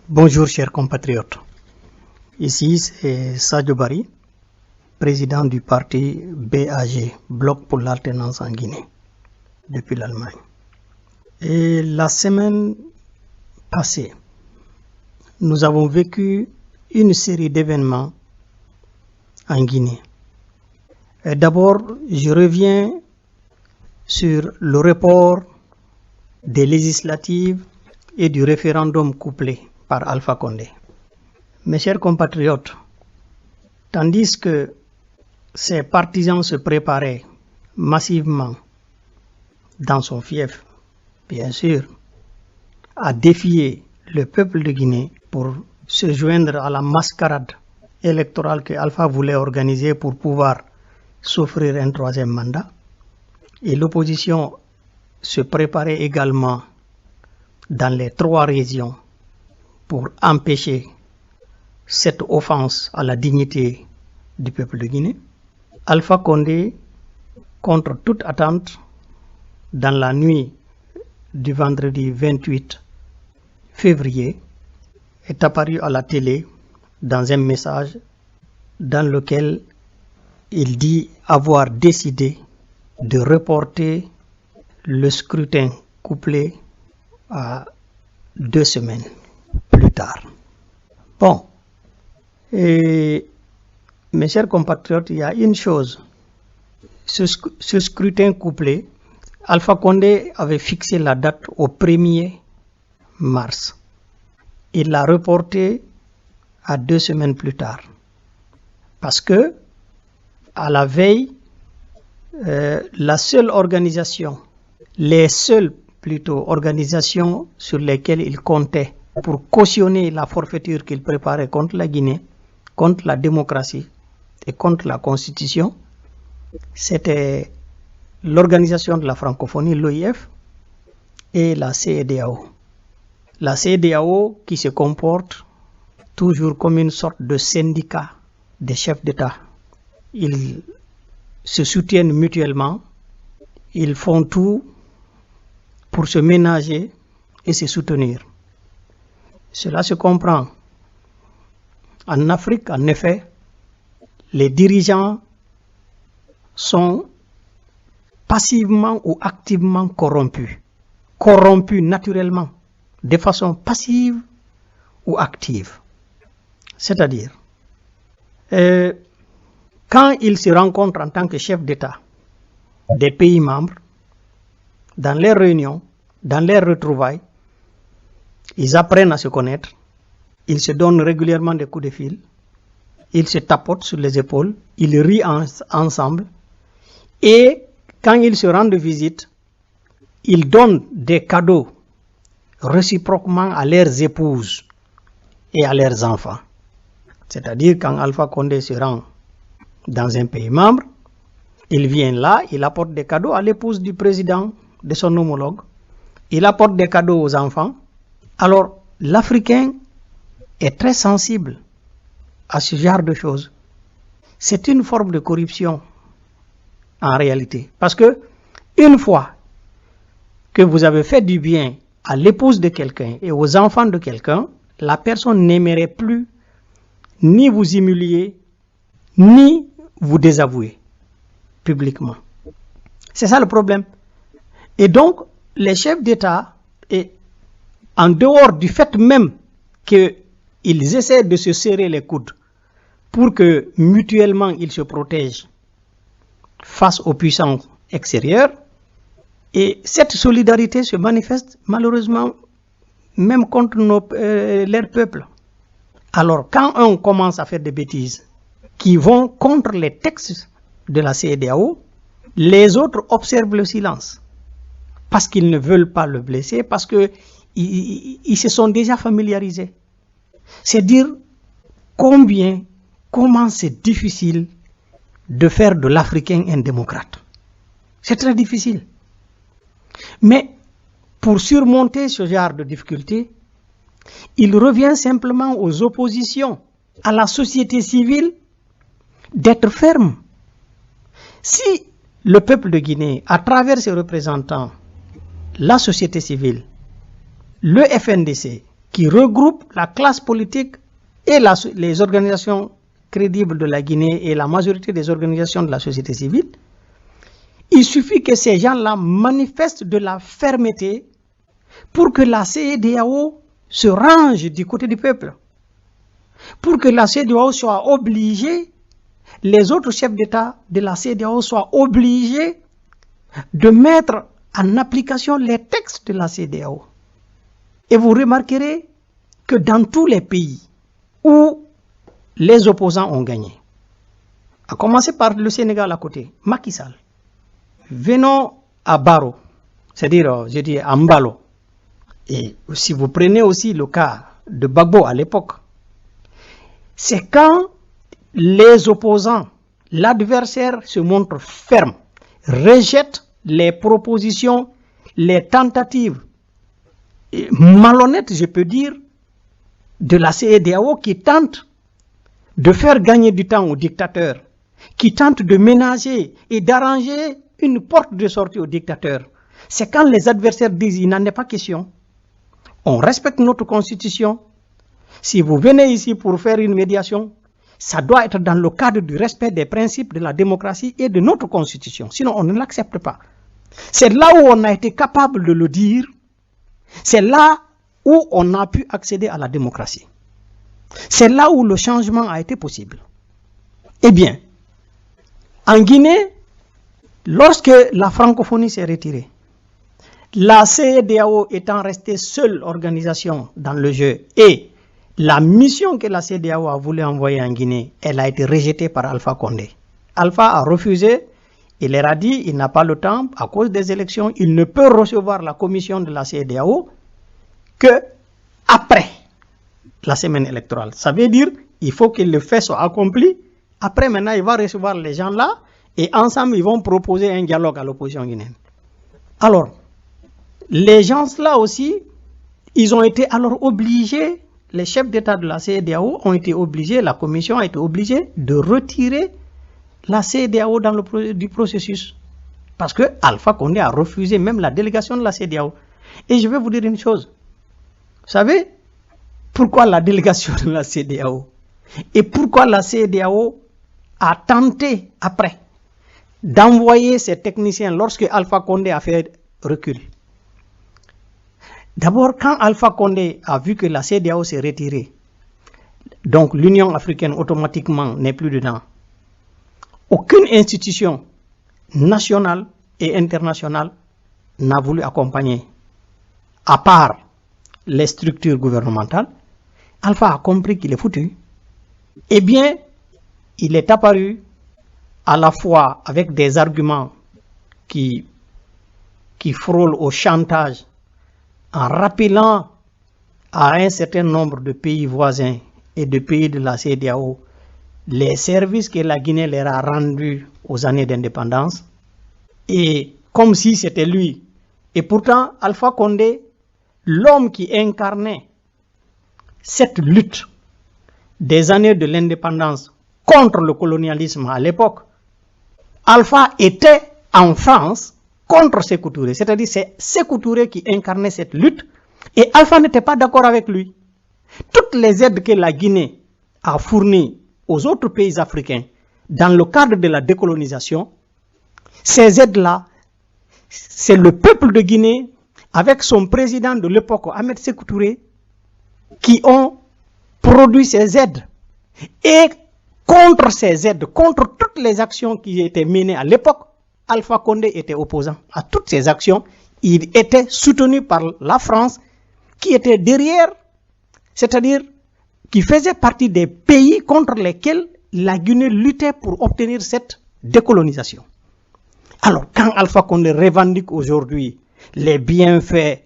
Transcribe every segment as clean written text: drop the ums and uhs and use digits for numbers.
Bonjour chers compatriotes, ici c'est Sadio Barry, président du parti BAG, Bloc pour l'alternance en Guinée, depuis l'Allemagne. Et la semaine passée, nous avons vécu une série d'événements en Guinée. D'abord, je reviens sur le report des législatives et du référendum couplé par Alpha Condé. Mes chers compatriotes, tandis que ses partisans se préparaient massivement dans son fief, bien sûr, à défier le peuple de Guinée pour se joindre à la mascarade électorale que Alpha voulait organiser pour pouvoir s'offrir un troisième mandat, et l'opposition se préparait également dans les 3 régions pour empêcher cette offense à la dignité du peuple de Guinée. Alpha Condé, contre toute attente, dans la nuit du vendredi 28 février, est apparu à la télé dans un message dans lequel il dit avoir décidé de reporter le scrutin couplé à 2 semaines plus tard. Bon, et mes chers compatriotes, il y a une chose. Ce scrutin couplé, Alpha Condé avait fixé la date au 1er mars. Il l'a reporté à 2 semaines plus tard. Parce que, à la veille, la seule organisation, les seules plutôt organisations sur lesquelles il comptait pour cautionner la forfaiture qu'il préparait contre la Guinée, contre la démocratie et contre la Constitution, c'était l'Organisation de la francophonie, l'OIF, et la CEDEAO. La CEDEAO qui se comporte toujours comme une sorte de syndicat des chefs d'État. Ils se soutiennent mutuellement, ils font tout pour se ménager et se soutenir. Cela se comprend. En Afrique, en effet, les dirigeants sont passivement ou activement corrompus. Corrompus naturellement, de façon passive ou active. C'est-à-dire, quand ils se rencontrent en tant que chefs d'État des pays membres, dans leurs réunions, dans leurs retrouvailles, ils apprennent à se connaître, ils se donnent régulièrement des coups de fil, ils se tapotent sur les épaules, ils rient ensemble, et quand ils se rendent visite, ils donnent des cadeaux réciproquement à leurs épouses et à leurs enfants. C'est-à-dire quand Alpha Condé se rend dans un pays membre, il vient là, il apporte des cadeaux à l'épouse du président, de son homologue, il apporte des cadeaux aux enfants. Alors, l'Africain est très sensible à ce genre de choses. C'est une forme de corruption en réalité. Parce que une fois que vous avez fait du bien à l'épouse de quelqu'un et aux enfants de quelqu'un, la personne n'aimerait plus ni vous humilier, ni vous désavouer publiquement. C'est ça le problème. Et donc, les chefs d'État, en dehors du fait même qu'ils essaient de se serrer les coudes pour que mutuellement ils se protègent face aux puissances extérieures, et cette solidarité se manifeste malheureusement même contre leur peuple. Alors, quand on commence à faire des bêtises qui vont contre les textes de la CEDEAO, les autres observent le silence. Parce qu'ils ne veulent pas le blesser, parce qu'ils se sont déjà familiarisés. C'est dire comment c'est difficile de faire de l'Africain un démocrate. C'est très difficile. Mais pour surmonter ce genre de difficultés, il revient simplement aux oppositions, à la société civile, d'être ferme. Si le peuple de Guinée, à travers ses représentants, la société civile, le FNDC, qui regroupe la classe politique et les organisations crédibles de la Guinée et la majorité des organisations de la société civile. Il suffit que ces gens-là manifestent de la fermeté pour que la CEDEAO se range du côté du peuple. Pour que la CEDEAO soit obligée, les autres chefs d'État de la CEDEAO soient obligés de mettre en application les textes de la CEDEAO. Et vous remarquerez que dans tous les pays où les opposants ont gagné, à commencer par le Sénégal à côté, Macky Sall, venons à Baro, c'est-à-dire, je dis à Mbalo, et si vous prenez aussi le cas de Gbagbo à l'époque, c'est quand les opposants, l'adversaire se montre ferme, rejette les propositions, les tentatives malhonnêtes, je peux dire, de la CEDEAO qui tente de faire gagner du temps aux dictateurs, qui tente de ménager et d'arranger une porte de sortie aux dictateurs. C'est quand les adversaires disent il n'en est pas question. On respecte notre constitution. Si vous venez ici pour faire une médiation, ça doit être dans le cadre du respect des principes de la démocratie et de notre constitution. Sinon, on ne l'accepte pas. C'est là où on a été capable de le dire. C'est là où on a pu accéder à la démocratie. C'est là où le changement a été possible. Eh bien, en Guinée, lorsque la francophonie s'est retirée, la CEDEAO étant restée seule organisation dans le jeu et la mission que la CEDEAO a voulu envoyer en Guinée, elle a été rejetée par Alpha Condé. Alpha a refusé, il leur a dit il n'a pas le temps, à cause des élections, il ne peut recevoir la commission de la CEDEAO que après la semaine électorale. Ça veut dire il faut que le fait soit accompli. Après, maintenant, il va recevoir les gens là et ensemble, ils vont proposer un dialogue à l'opposition guinéenne. Alors, les gens là aussi, ils ont été alors obligés, les chefs d'État de la CEDEAO ont été obligés, la commission a été obligée de retirer la CEDEAO du processus. Parce que Alpha Condé a refusé même la délégation de la CEDEAO. Et je vais vous dire une chose. Vous savez pourquoi la délégation de la CEDEAO et pourquoi la CEDEAO a tenté après d'envoyer ses techniciens lorsque Alpha Condé a fait recul. D'abord, quand Alpha Condé a vu que la CEDEAO s'est retirée, donc l'Union africaine automatiquement n'est plus dedans, aucune institution nationale et internationale n'a voulu accompagner, à part les structures gouvernementales. Alpha a compris qu'il est foutu. Eh bien, il est apparu à la fois avec des arguments qui frôlent au chantage, en rappelant à un certain nombre de pays voisins et de pays de la CEDEAO les services que la Guinée leur a rendus aux années d'indépendance, et comme si c'était lui. Et pourtant, Alpha Condé, l'homme qui incarnait cette lutte des années de l'indépendance contre le colonialisme à l'époque, Alpha était en France contre Sékou Touré. C'est-à-dire c'est Sékou Touré qui incarnait cette lutte et Alpha n'était pas d'accord avec lui. Toutes les aides que la Guinée a fournies aux autres pays africains dans le cadre de la décolonisation, ces aides-là, c'est le peuple de Guinée avec son président de l'époque, Ahmed Sékou Touré, qui ont produit ces aides. Et contre ces aides, contre toutes les actions qui étaient menées à l'époque, Alpha Condé était opposant à toutes ces actions. Il était soutenu par la France, qui était derrière, c'est-à-dire qui faisait partie des pays contre lesquels la Guinée luttait pour obtenir cette décolonisation. Alors, quand Alpha Condé revendique aujourd'hui les bienfaits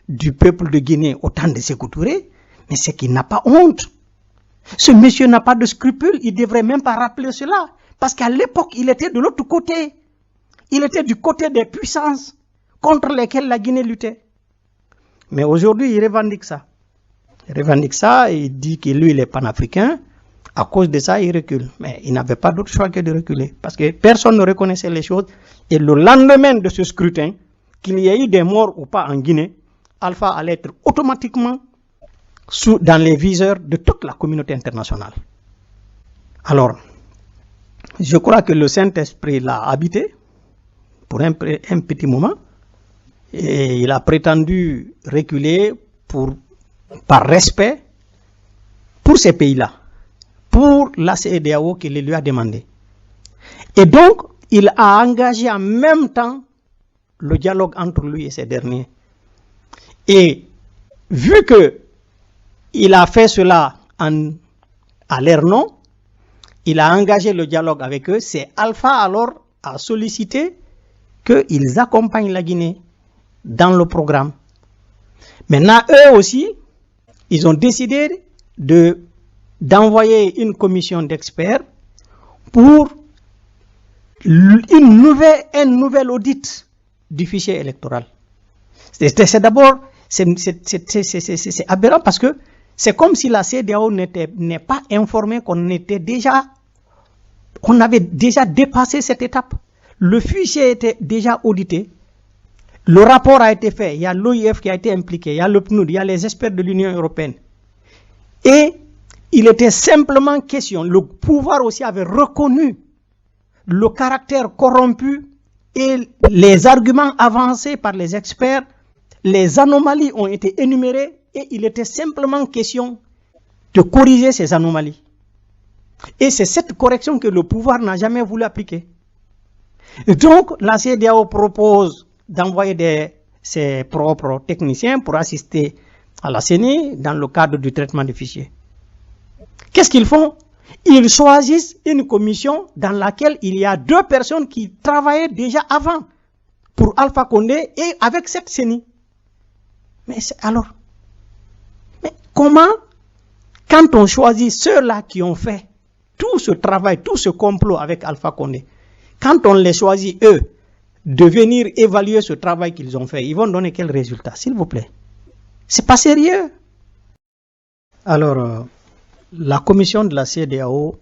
du peuple de Guinée au temps de Sékou Touré, mais c'est qu'il n'a pas honte. Ce monsieur n'a pas de scrupules, il ne devrait même pas rappeler cela. Parce qu'à l'époque, il était de l'autre côté. Il était du côté des puissances contre lesquelles la Guinée luttait. Mais aujourd'hui, il revendique ça. Il revendique ça et il dit que lui, il est panafricain. À cause de ça, il recule. Mais il n'avait pas d'autre choix que de reculer. Parce que personne ne reconnaissait les choses. Et le lendemain de ce scrutin, qu'il y ait eu des morts ou pas en Guinée, Alpha allait être automatiquement dans les viseurs de toute la communauté internationale. Alors, je crois que le Saint-Esprit l'a habité pour un petit moment et il a prétendu reculer par respect pour ces pays-là, pour la CEDEAO qui le lui a demandé. Et donc, il a engagé en même temps le dialogue entre lui et ces derniers. Et vu que il a fait cela à leur nom, il a engagé le dialogue avec eux. C'est Alpha alors a sollicité qu'ils accompagnent la Guinée dans le programme. Maintenant, eux aussi, ils ont décidé d'envoyer une commission d'experts pour un nouvel audit du fichier électoral. C'est d'abord, c'est aberrant parce que c'est comme si la CEDEAO n'est pas informée qu'on avait déjà dépassé cette étape. Le fichier était déjà audité. Le rapport a été fait. Il y a l'OIF qui a été impliqué. Il y a le PNUD, il y a les experts de l'Union européenne. Et il était simplement question, le pouvoir aussi avait reconnu le caractère corrompu et les arguments avancés par les experts, les anomalies ont été énumérées et il était simplement question de corriger ces anomalies. Et c'est cette correction que le pouvoir n'a jamais voulu appliquer. Et donc, la CEDEAO propose d'envoyer ses propres techniciens pour assister à la CENI dans le cadre du traitement des fichiers. Qu'est-ce qu'ils font? Ils choisissent une commission dans laquelle il y a 2 personnes qui travaillaient déjà avant pour Alpha Condé et avec cette CENI. Mais alors, comment, quand on choisit ceux-là qui ont fait tout ce travail, tout ce complot avec Alpha Condé, quand on les choisit, eux, de venir évaluer ce travail qu'ils ont fait, ils vont donner quel résultat, s'il vous plaît? C'est pas sérieux. Alors, la commission de la CEDEAO,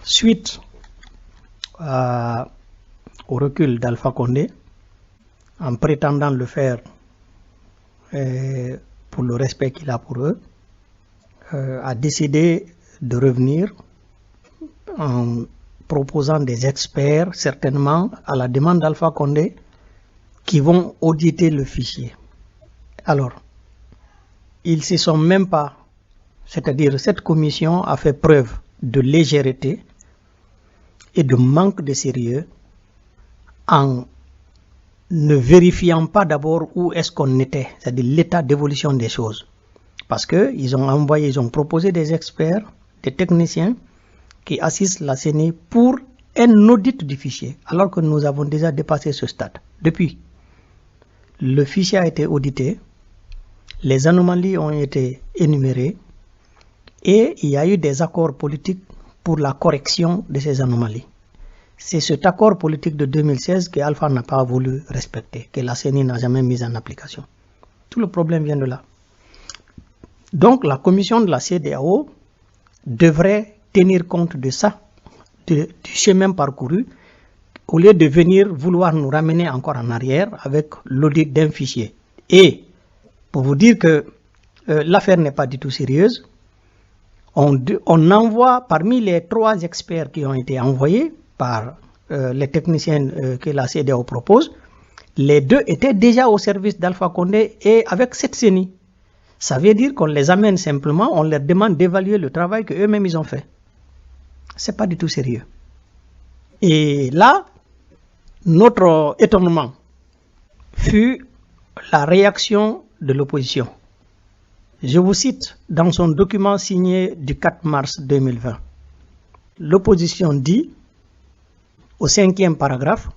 suite au recul d'Alpha Condé, en prétendant le faire pour le respect qu'il a pour eux, a décidé de revenir en proposant des experts, certainement à la demande d'Alpha Condé, qui vont auditer le fichier. Alors, ils ne se sont même pas, c'est-à-dire cette commission a fait preuve de légèreté et de manque de sérieux en ne vérifiant pas d'abord où est-ce qu'on était, c'est-à-dire l'état d'évolution des choses. Parce qu'ils ont proposé des experts, des techniciens qui assistent la CENI pour un audit du fichier, alors que nous avons déjà dépassé ce stade. Depuis, le fichier a été audité, les anomalies ont été énumérées et il y a eu des accords politiques pour la correction de ces anomalies. C'est cet accord politique de 2016 que Alpha n'a pas voulu respecter, que la CENI n'a jamais mis en application. Tout le problème vient de là. Donc la commission de la CEDEAO devrait tenir compte de ça, du chemin parcouru, au lieu de venir vouloir nous ramener encore en arrière avec l'audit d'un fichier. Et pour vous dire que l'affaire n'est pas du tout sérieuse, on envoie parmi les 3 experts qui ont été envoyés par les techniciens que la CEDEAO propose, les 2 étaient déjà au service d'Alpha Condé et avec cette CENI. Ça veut dire qu'on les amène simplement, on leur demande d'évaluer le travail qu'eux-mêmes ils ont fait. C'est pas du tout sérieux. Et là, notre étonnement fut la réaction de l'opposition. Je vous cite dans son document signé du 4 mars 2020. L'opposition dit, au 5e paragraphe,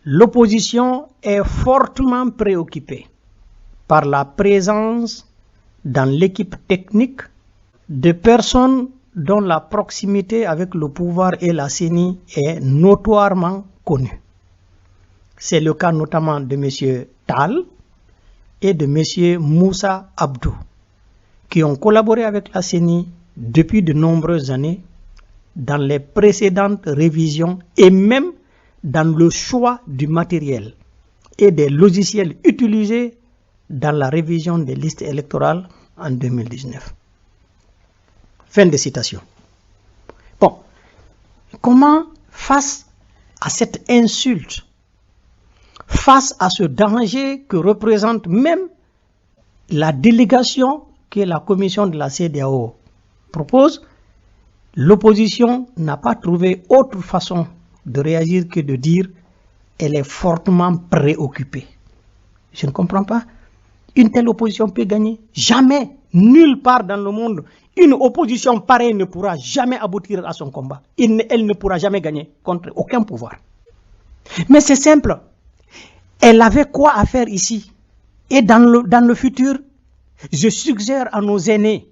l'opposition est fortement préoccupée par la présence dans l'équipe technique de personnes dont la proximité avec le pouvoir et la CENI est notoirement connue. C'est le cas notamment de M. Tal et de M. Moussa Abdou, qui ont collaboré avec la CENI depuis de nombreuses années dans les précédentes révisions et même dans le choix du matériel et des logiciels utilisés dans la révision des listes électorales en 2019. Fin de citation. Bon, comment, face à cette insulte, face à ce danger que représente même la délégation que la commission de la CEDEAO propose, l'opposition n'a pas trouvé autre façon de réagir que de dire qu'elle est fortement préoccupée. Je ne comprends pas. Une telle opposition peut gagner? Jamais, nulle part dans le monde, une opposition pareille ne pourra jamais aboutir à son combat. Elle ne pourra jamais gagner contre aucun pouvoir. Mais c'est simple. Elle avait quoi à faire ici? Et dans le futur, je suggère à nos aînés,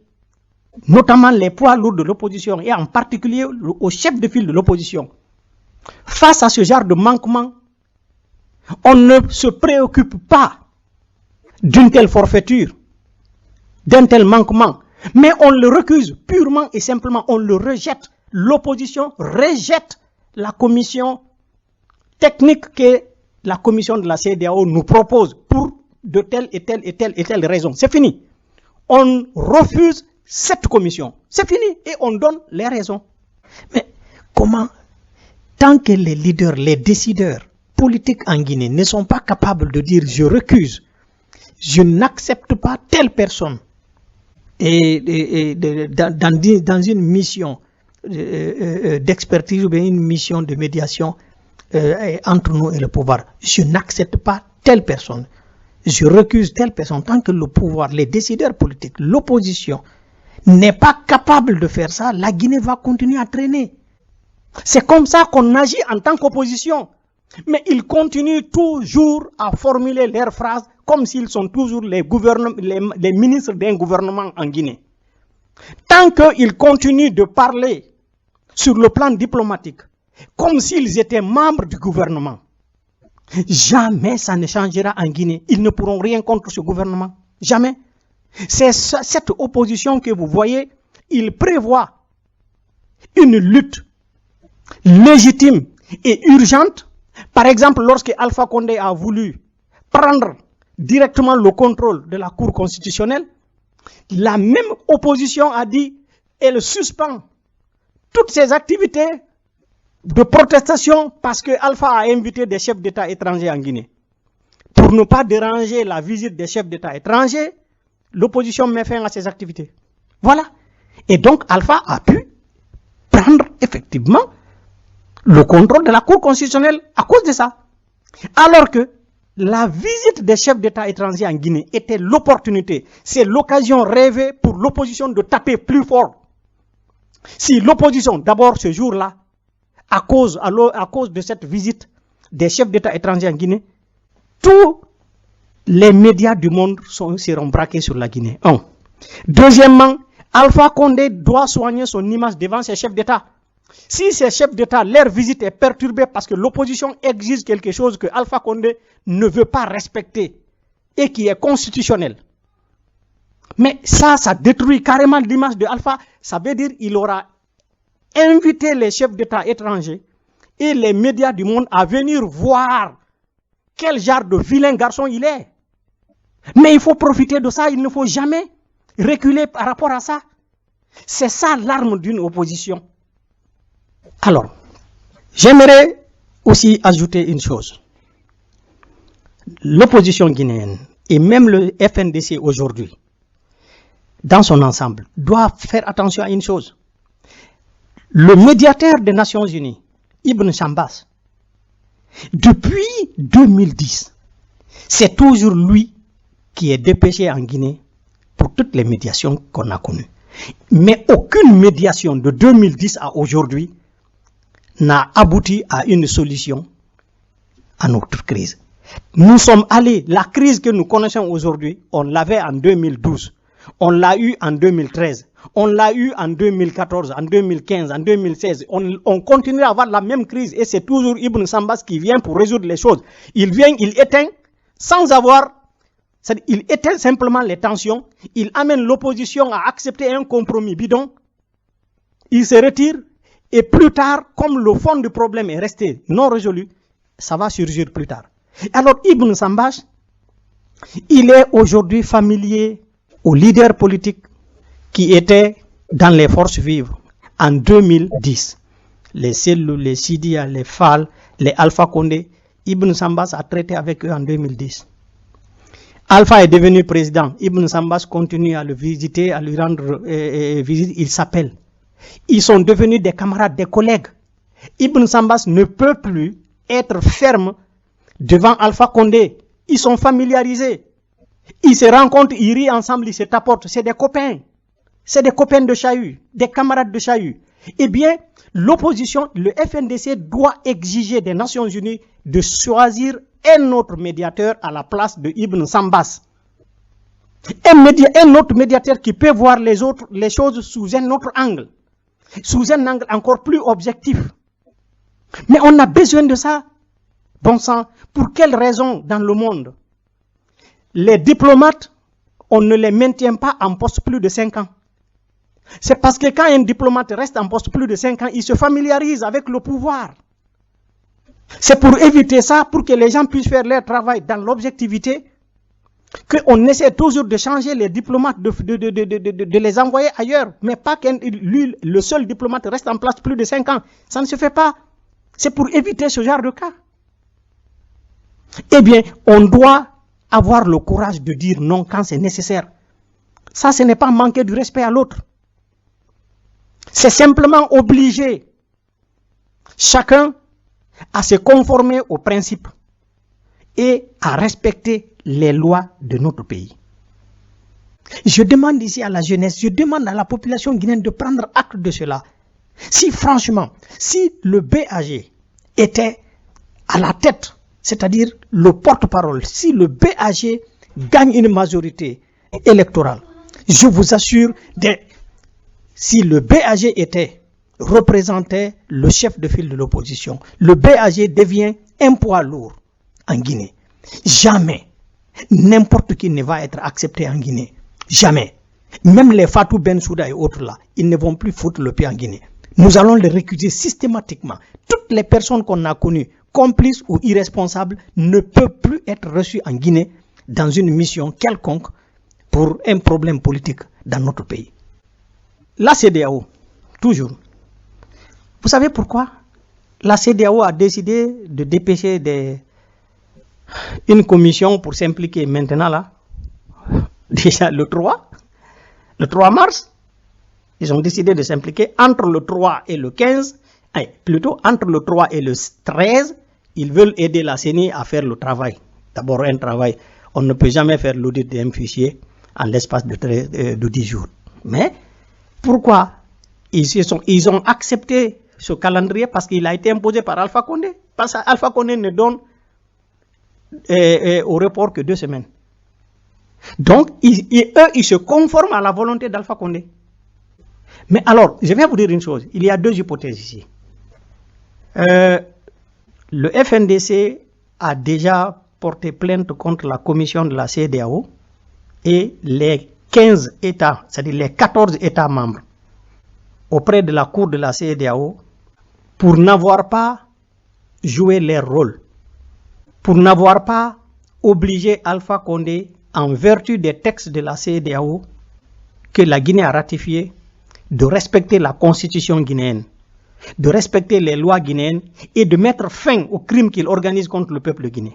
notamment les poids lourds de l'opposition, et en particulier au chef de file de l'opposition, face à ce genre de manquement, on ne se préoccupe pas d'une telle forfaiture, d'un tel manquement, mais on le recuse purement et simplement, on le rejette. L'opposition rejette la commission technique que la commission de la CEDEAO nous propose pour de telle et telle et telle et telle raison. C'est fini. On refuse cette commission. C'est fini et on donne les raisons. Mais comment, tant que les leaders, les décideurs politiques en Guinée ne sont pas capables de dire je recuse, je n'accepte pas telle personne dans une mission d'expertise ou bien une mission de médiation entre nous et le pouvoir, je n'accepte pas telle personne, je recuse telle personne. Tant que le pouvoir, les décideurs politiques, l'opposition n'est pas capable de faire ça, la Guinée va continuer à traîner. C'est comme ça qu'on agit en tant qu'opposition. Mais ils continuent toujours à formuler leurs phrases comme s'ils sont toujours les ministres d'un gouvernement en Guinée. Tant qu'ils continuent de parler sur le plan diplomatique comme s'ils étaient membres du gouvernement, jamais ça ne changera en Guinée. Ils ne pourront rien contre ce gouvernement. Jamais. C'est cette opposition que vous voyez, il prévoit une lutte légitime et urgente. Par exemple, lorsque Alpha Condé a voulu prendre directement le contrôle de la Cour constitutionnelle, la même opposition a dit elle suspend toutes ses activités de protestation parce que Alpha a invité des chefs d'État étrangers en Guinée. Pour ne pas déranger la visite des chefs d'État étrangers, l'opposition met fin à ses activités. Voilà. Et donc Alpha a pu prendre effectivement le contrôle de la Cour constitutionnelle à cause de ça. Alors que la visite des chefs d'État étrangers en Guinée était l'opportunité, c'est l'occasion rêvée pour l'opposition de taper plus fort. Si l'opposition, d'abord ce jour-là, à cause de cette visite des chefs d'État étrangers en Guinée, tous les médias du monde seront braqués sur la Guinée. Un. Deuxièmement, Alpha Condé doit soigner son image devant ses chefs d'État. Si ces chefs d'État, leur visite est perturbée parce que l'opposition exige quelque chose que Alpha Condé ne veut pas respecter et qui est constitutionnel. Mais ça détruit carrément l'image de Alpha. Ça veut dire qu'il aura invité les chefs d'État étrangers et les médias du monde à venir voir quel genre de vilain garçon il est. Mais il faut profiter de ça, il ne faut jamais reculer par rapport à ça. C'est ça l'arme d'une opposition. Alors, j'aimerais aussi ajouter une chose. L'opposition guinéenne et même le FNDC aujourd'hui, dans son ensemble, doit faire attention à une chose. Le médiateur des Nations Unies, Ibn Chambas, depuis 2010, c'est toujours lui qui est dépêché en Guinée pour toutes les médiations qu'on a connues. Mais aucune médiation de 2010 à aujourd'hui n'a abouti à une solution à notre crise. Nous sommes allés, la crise que nous connaissons aujourd'hui, on l'avait en 2012, on l'a eu en 2013, on l'a eu en 2014, en 2015, en 2016. On continue à avoir la même crise et c'est toujours Ibn Chambas qui vient pour résoudre les choses. Il vient, il éteint sans avoir, il éteint simplement les tensions, il amène l'opposition à accepter un compromis bidon, il se retire et plus tard, comme le fond du problème est resté non résolu, ça va surgir plus tard. Alors Ibn Chambas, il est aujourd'hui familier aux leaders politiques qui étaient dans les forces vives en 2010. Les Sellou, les Sidia, les Fall, les Alpha Condé, Ibn Sambas a traité avec eux en 2010. Alpha est devenu président. Ibn Sambas continue à le visiter, à lui rendre visite. Il s'appelle. Ils sont devenus des camarades, des collègues. Ibn Sambas ne peut plus être ferme devant Alpha Condé. Ils sont familiarisés. Ils se rencontrent, ils rient ensemble, ils se tapotent. C'est des copains. C'est des copains de chahut, des camarades de chahut. Eh bien, l'opposition, le FNDC doit exiger des Nations Unies de choisir un autre médiateur à la place de Ibn Sambas. Un autre médiateur qui peut voir les choses sous un autre angle. Sous un angle encore plus objectif. Mais on a besoin de ça. Bon sang, pour quelle raison dans le monde? Les diplomates, on ne les maintient pas en poste plus de 5 ans. C'est parce que quand un diplomate reste en poste plus de 5 ans, il se familiarise avec le pouvoir. C'est pour éviter ça, pour que les gens puissent faire leur travail dans l'objectivité, qu'on essaie toujours de changer les diplomates, de les envoyer ailleurs, mais pas que lui, le seul diplomate reste en place plus de 5 ans. Ça ne se fait pas. C'est pour éviter ce genre de cas. Eh bien, on doit avoir le courage de dire non quand c'est nécessaire. Ça, ce n'est pas manquer du respect à l'autre. C'est simplement obliger chacun à se conformer aux principes et à respecter les lois de notre pays. Je demande ici à la jeunesse, je demande à la population guinéenne de prendre acte de cela. Si franchement, si le BAG était à la tête, c'est-à-dire le porte-parole, si le BAG gagne une majorité électorale, je vous assure, si le BAG représentait le chef de file de l'opposition, le BAG devient un poids lourd en Guinée. Jamais, n'importe qui ne va être accepté en Guinée. Jamais. Même les Fatou Bensouda et autres là, ils ne vont plus foutre le pied en Guinée. Nous allons les récuser systématiquement. Toutes les personnes qu'on a connues, complices ou irresponsables, ne peuvent plus être reçues en Guinée dans une mission quelconque pour un problème politique dans notre pays. La CEDEAO, toujours. Vous savez pourquoi? La CEDEAO a décidé de dépêcher une commission pour s'impliquer maintenant là. Déjà le 3 mars, ils ont décidé de s'impliquer entre le 3 et le 15, plutôt entre le 3 et le 13, ils veulent aider la CENI à faire le travail. D'abord un travail, on ne peut jamais faire l'audit d'un fichier en l'espace de 10 jours. Mais pourquoi ils ont accepté ce calendrier? Parce qu'il a été imposé par Alpha Condé. Parce qu'Alpha Condé ne donne au report que 2 semaines. Donc, eux, ils se conforment à la volonté d'Alpha Condé. Mais alors, je vais vous dire une chose. Il y a 2 hypothèses ici. Le FNDC a déjà porté plainte contre la commission de la CEDEAO et les 15 États, c'est-à-dire les 14 États membres, auprès de la Cour de la CEDEAO pour n'avoir pas joué leur rôle, pour n'avoir pas obligé Alpha Condé, en vertu des textes de la CEDEAO que la Guinée a ratifiés, de respecter la constitution guinéenne, de respecter les lois guinéennes et de mettre fin aux crimes qu'il organise contre le peuple guinéen.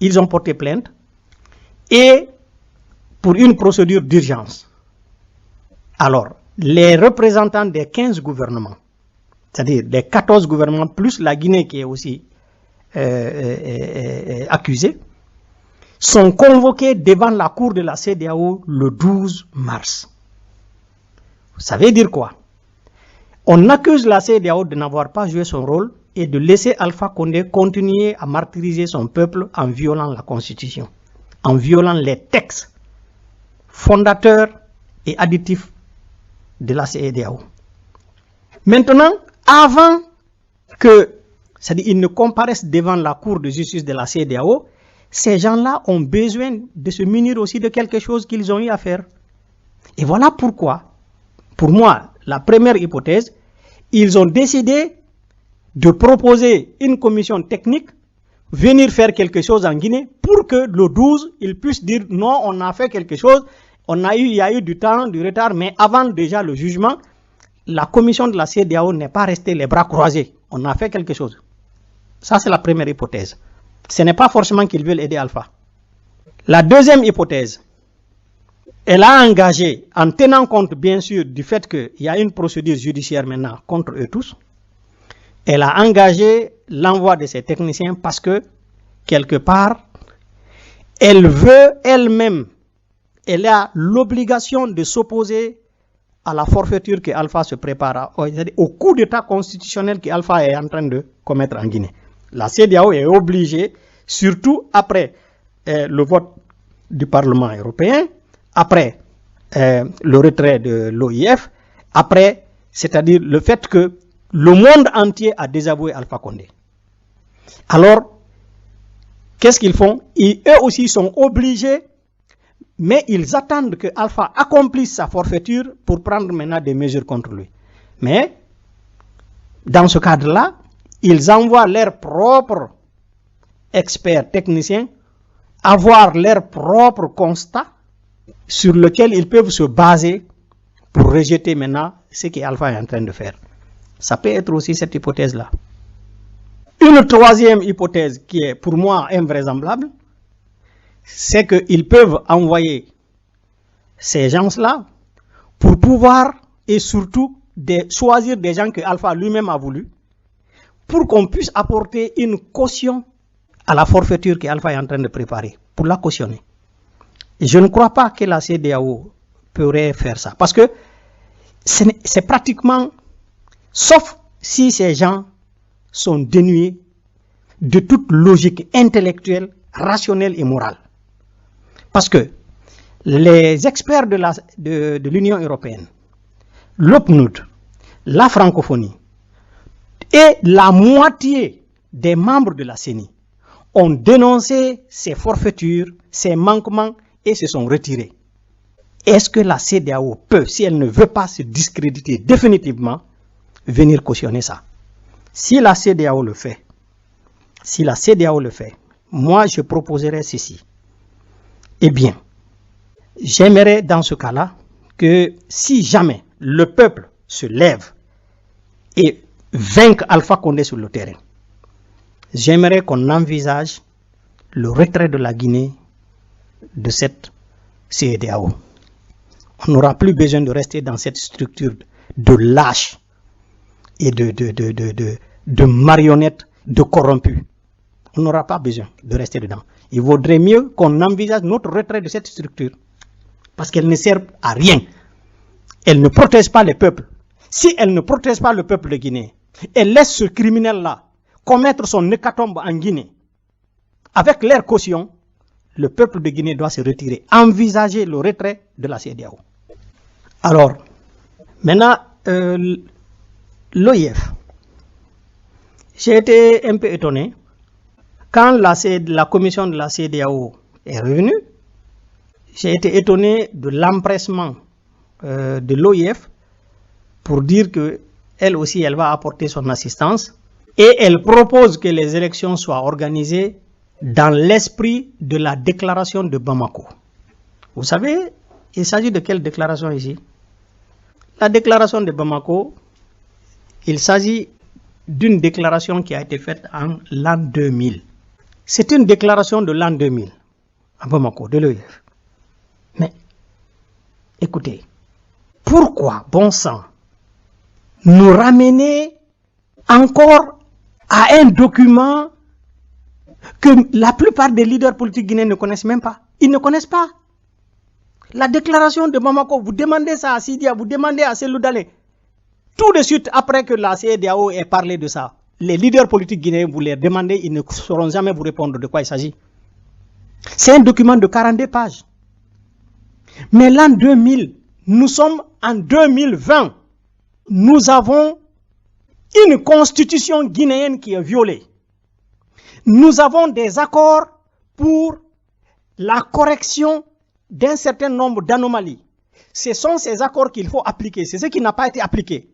Ils ont porté plainte et pour une procédure d'urgence. Alors, les représentants des 15 gouvernements, c'est-à-dire des 14 gouvernements plus la Guinée qui est aussi accusée, sont convoqués devant la cour de la CEDEAO le 12 mars. Ça veut dire quoi? On accuse la CEDEAO de n'avoir pas joué son rôle et de laisser Alpha Condé continuer à martyriser son peuple en violant la Constitution, en violant les textes fondateurs et additifs de la CEDEAO. Maintenant, avant que, c'est-à-dire ils ne comparaissent devant la cour de justice de la CEDEAO, ces gens-là ont besoin de se munir aussi de quelque chose qu'ils ont eu à faire. Et voilà pourquoi, pour moi, la première hypothèse, ils ont décidé de proposer une commission technique, venir faire quelque chose en Guinée, pour que le 12, ils puissent dire non, on a fait quelque chose, il y a eu du temps, du retard, mais avant déjà le jugement, la commission de la CEDEAO n'est pas restée les bras croisés. On a fait quelque chose. Ça, c'est la première hypothèse. Ce n'est pas forcément qu'ils veulent aider Alpha. La deuxième hypothèse, elle a engagé, en tenant compte bien sûr du fait qu'il y a une procédure judiciaire maintenant contre eux tous, elle a engagé l'envoi de ces techniciens parce que, quelque part, elle veut elle-même, elle a l'obligation de s'opposer à la forfaiture que Alpha se prépare, au coup d'État constitutionnel que Alpha est en train de commettre en Guinée. La CEDEAO est obligée, surtout après le vote du Parlement européen, après le retrait de l'OIF, après, c'est-à-dire le fait que le monde entier a désavoué Alpha Condé. Alors, qu'est-ce qu'ils font? Eux aussi sont obligés, mais ils attendent que Alpha accomplisse sa forfaiture pour prendre maintenant des mesures contre lui. Mais, dans ce cadre-là, ils envoient leurs propres experts techniciens avoir leurs propres constats sur lesquels ils peuvent se baser pour rejeter maintenant ce qu'Alpha est en train de faire. Ça peut être aussi cette hypothèse-là. Une troisième hypothèse qui est pour moi invraisemblable, c'est qu'ils peuvent envoyer ces gens-là pour pouvoir et surtout choisir des gens que Alpha lui-même a voulu pour qu'on puisse apporter une caution à la forfaiture qu'Alpha est en train de préparer, pour la cautionner. Je ne crois pas que la CEDEAO pourrait faire ça, parce que c'est pratiquement, sauf si ces gens sont dénués de toute logique intellectuelle, rationnelle et morale. Parce que les experts de l'Union européenne, l'OPNUD, la francophonie et la moitié des membres de la CENI ont dénoncé ces forfaitures, ces manquements et se sont retirés. Est-ce que la CEDEAO peut, si elle ne veut pas se discréditer définitivement, venir cautionner ça? Si la CEDEAO le fait, moi je proposerais ceci. Eh bien, j'aimerais dans ce cas-là que si jamais le peuple se lève et vainque Alpha Condé sur le terrain, j'aimerais qu'on envisage le retrait de la Guinée de cette CEDEAO. On n'aura plus besoin de rester dans cette structure de lâches et de marionnettes, de corrompus. On n'aura pas besoin de rester dedans. Il vaudrait mieux qu'on envisage notre retrait de cette structure parce qu'elle ne sert à rien. Elle ne protège pas les peuples. Si elle ne protège pas le peuple de Guinée, elle laisse ce criminel-là commettre son hécatombe en Guinée. Avec leur caution, le peuple de Guinée doit se retirer. Envisager le retrait de la CEDEAO. Alors, maintenant, l'OIF. J'ai été un peu étonné quand la commission de la CEDEAO est revenue. J'ai été étonné de l'empressement de l'OIF pour dire qu'elle aussi, elle va apporter son assistance et elle propose que les élections soient organisées dans l'esprit de la déclaration de Bamako. Vous savez, il s'agit de quelle déclaration ici? La déclaration de Bamako, il s'agit d'une déclaration qui a été faite en l'an 2000. C'est une déclaration de l'an 2000 à Bamako, de l'OIF. Mais, écoutez, pourquoi, bon sang, nous ramener encore à un document que la plupart des leaders politiques guinéens ne connaissent même pas? Ils ne connaissent pas. La déclaration de Bamako, vous demandez ça à Sidia, vous demandez à Cellou Dalein. Tout de suite, après que la CEDEAO ait parlé de ça, les leaders politiques guinéens, vous les demandez, ils ne sauront jamais vous répondre de quoi il s'agit. C'est un document de 42 pages. Mais l'an 2000, nous sommes en 2020. Nous avons une constitution guinéenne qui est violée. Nous avons des accords pour la correction d'un certain nombre d'anomalies. Ce sont ces accords qu'il faut appliquer. C'est ce qui n'a pas été appliqué.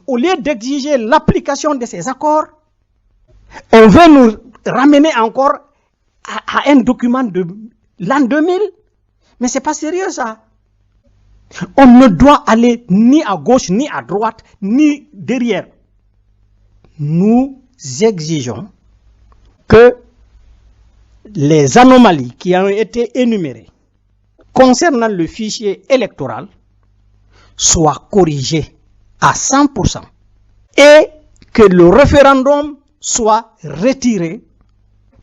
Au lieu d'exiger l'application de ces accords, on veut nous ramener encore à un document de l'an 2000. Mais c'est pas sérieux ça. On ne doit aller ni à gauche, ni à droite, ni derrière. Nous exigeons que les anomalies qui ont été énumérées concernant le fichier électoral soient corrigées à 100% et que le référendum soit retiré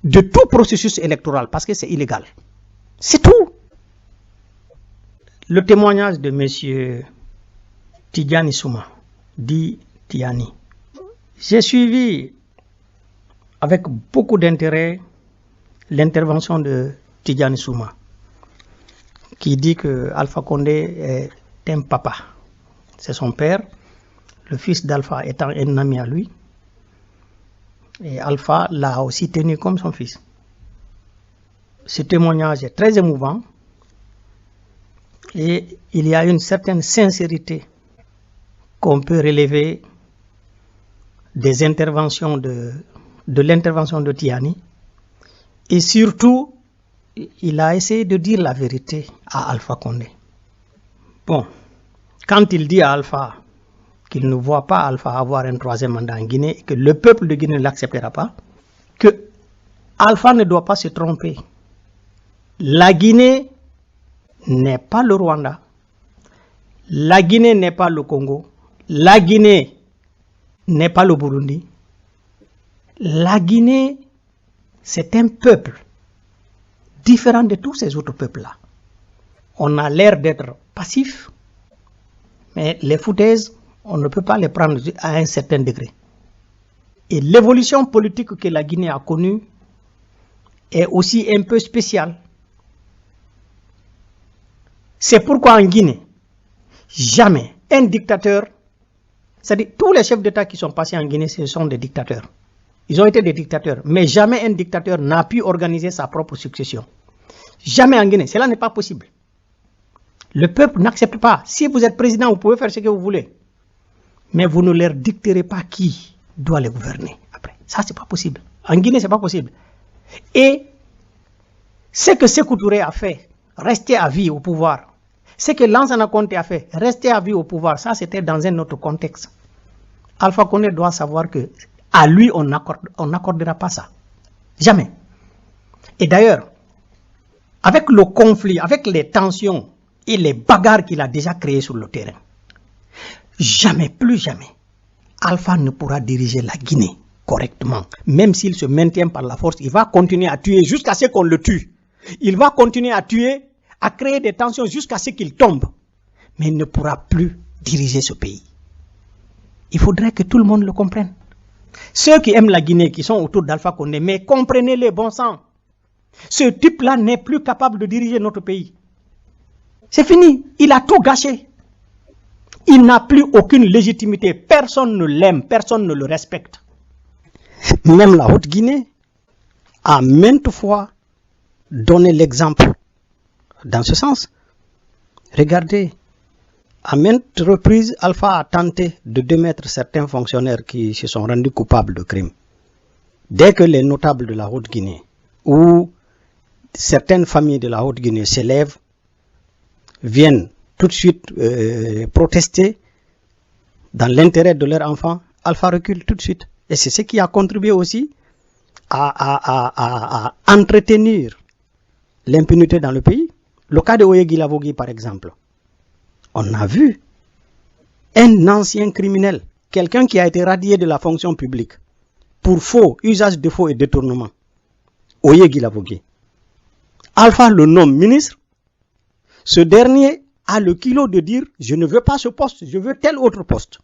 de tout processus électoral parce que c'est illégal. C'est tout. Le témoignage de M. Tidjani Souma, dit Tiani. J'ai suivi avec beaucoup d'intérêt l'intervention de Tidjani Souma, qui dit que Alpha Condé est un papa. C'est son père, le fils d'Alpha étant un ami à lui. Et Alpha l'a aussi tenu comme son fils. Ce témoignage est très émouvant et il y a une certaine sincérité qu'on peut relever des interventions de l'intervention de Tiani. Et surtout, il a essayé de dire la vérité à Alpha Condé. Bon, quand il dit à Alpha qu'il ne voit pas Alpha avoir un troisième mandat en Guinée et que le peuple de Guinée ne l'acceptera pas, que Alpha ne doit pas se tromper. La Guinée n'est pas le Rwanda. La Guinée n'est pas le Congo. La Guinée n'est pas le Burundi. La Guinée, c'est un peuple différent de tous ces autres peuples-là. On a l'air d'être passif, mais les foutaises, on ne peut pas les prendre à un certain degré. Et l'évolution politique que la Guinée a connue est aussi un peu spéciale. C'est pourquoi en Guinée, jamais un dictateur, c'est-à-dire tous les chefs d'État qui sont passés en Guinée, ce sont des dictateurs. Ils ont été des dictateurs, mais jamais un dictateur n'a pu organiser sa propre succession. Jamais en Guinée, cela n'est pas possible. Le peuple n'accepte pas. Si vous êtes président, vous pouvez faire ce que vous voulez. Mais vous ne leur dicterez pas qui doit les gouverner après. Ça, c'est pas possible. En Guinée, c'est pas possible. Et ce que Sékou Touré a fait, rester à vie au pouvoir, ce que Lansana Conté a fait, rester à vie au pouvoir, ça c'était dans un autre contexte. Alpha Condé doit savoir que à lui, on n'accordera pas ça. Jamais. Et d'ailleurs, avec le conflit, avec les tensions et les bagarres qu'il a déjà créées sur le terrain, jamais, plus jamais, Alpha ne pourra diriger la Guinée correctement. Même s'il se maintient par la force, il va continuer à tuer jusqu'à ce qu'on le tue. Il va continuer à tuer, à créer des tensions jusqu'à ce qu'il tombe. Mais il ne pourra plus diriger ce pays. Il faudrait que tout le monde le comprenne. Ceux qui aiment la Guinée, qui sont autour d'Alpha Condé, mais comprenez-les, bon sang. Ce type-là n'est plus capable de diriger notre pays. C'est fini. Il a tout gâché. Il n'a plus aucune légitimité. Personne ne l'aime, personne ne le respecte. Même la Haute-Guinée a maintes fois donné l'exemple dans ce sens. Regardez, à maintes reprises, Alpha a tenté de démettre certains fonctionnaires qui se sont rendus coupables de crimes. Dès que les notables de la Haute-Guinée ou certaines familles de la Haute-Guinée s'élèvent, viennent tout de suite protester dans l'intérêt de leurs enfants, Alpha recule tout de suite. Et c'est ce qui a contribué aussi à entretenir l'impunité dans le pays. Le cas de Oyegi Lavogui, par exemple. On a vu un ancien criminel, quelqu'un qui a été radié de la fonction publique pour faux, usage de faux et détournement. Oyegi Lavogui. Alpha le nomme ministre. Ce dernier a le culot de dire « je ne veux pas ce poste, je veux tel autre poste ».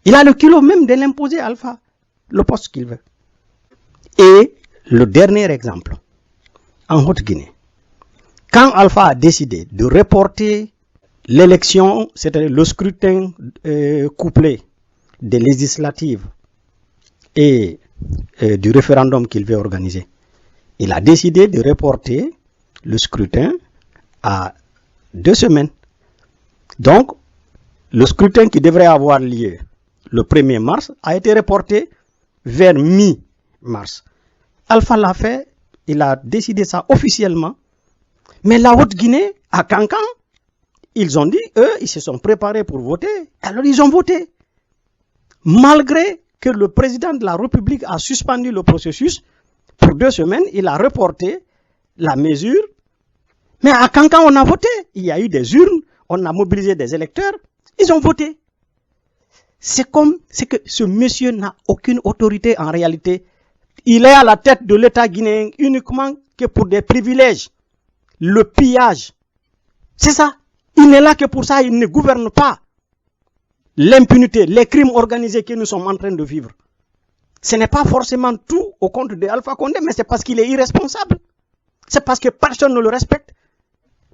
Il a le culot même de l'imposer à Alpha, le poste qu'il veut. Et le dernier exemple, en Haute-Guinée, quand Alpha a décidé de reporter l'élection, c'est-à-dire le scrutin couplé des législatives et du référendum qu'il veut organiser, il a décidé de reporter le scrutin à 2 semaines. Donc, le scrutin qui devrait avoir lieu le 1er mars a été reporté vers mi-mars. Alpha l'a fait, il a décidé ça officiellement. Mais la Haute-Guinée, à Cancan, ils ont dit, eux, ils se sont préparés pour voter. Alors, ils ont voté. Malgré que le président de la République a suspendu le processus, pour 2 semaines, il a reporté la mesure. Mais à Kankan, on a voté. Il y a eu des urnes, on a mobilisé des électeurs, ils ont voté. C'est que ce monsieur n'a aucune autorité en réalité. Il est à la tête de l'État guinéen uniquement que pour des privilèges. Le pillage. C'est ça. Il n'est là que pour ça, il ne gouverne pas. L'impunité, les crimes organisés que nous sommes en train de vivre. Ce n'est pas forcément tout au compte de Alpha Condé, mais c'est parce qu'il est irresponsable. C'est parce que personne ne le respecte.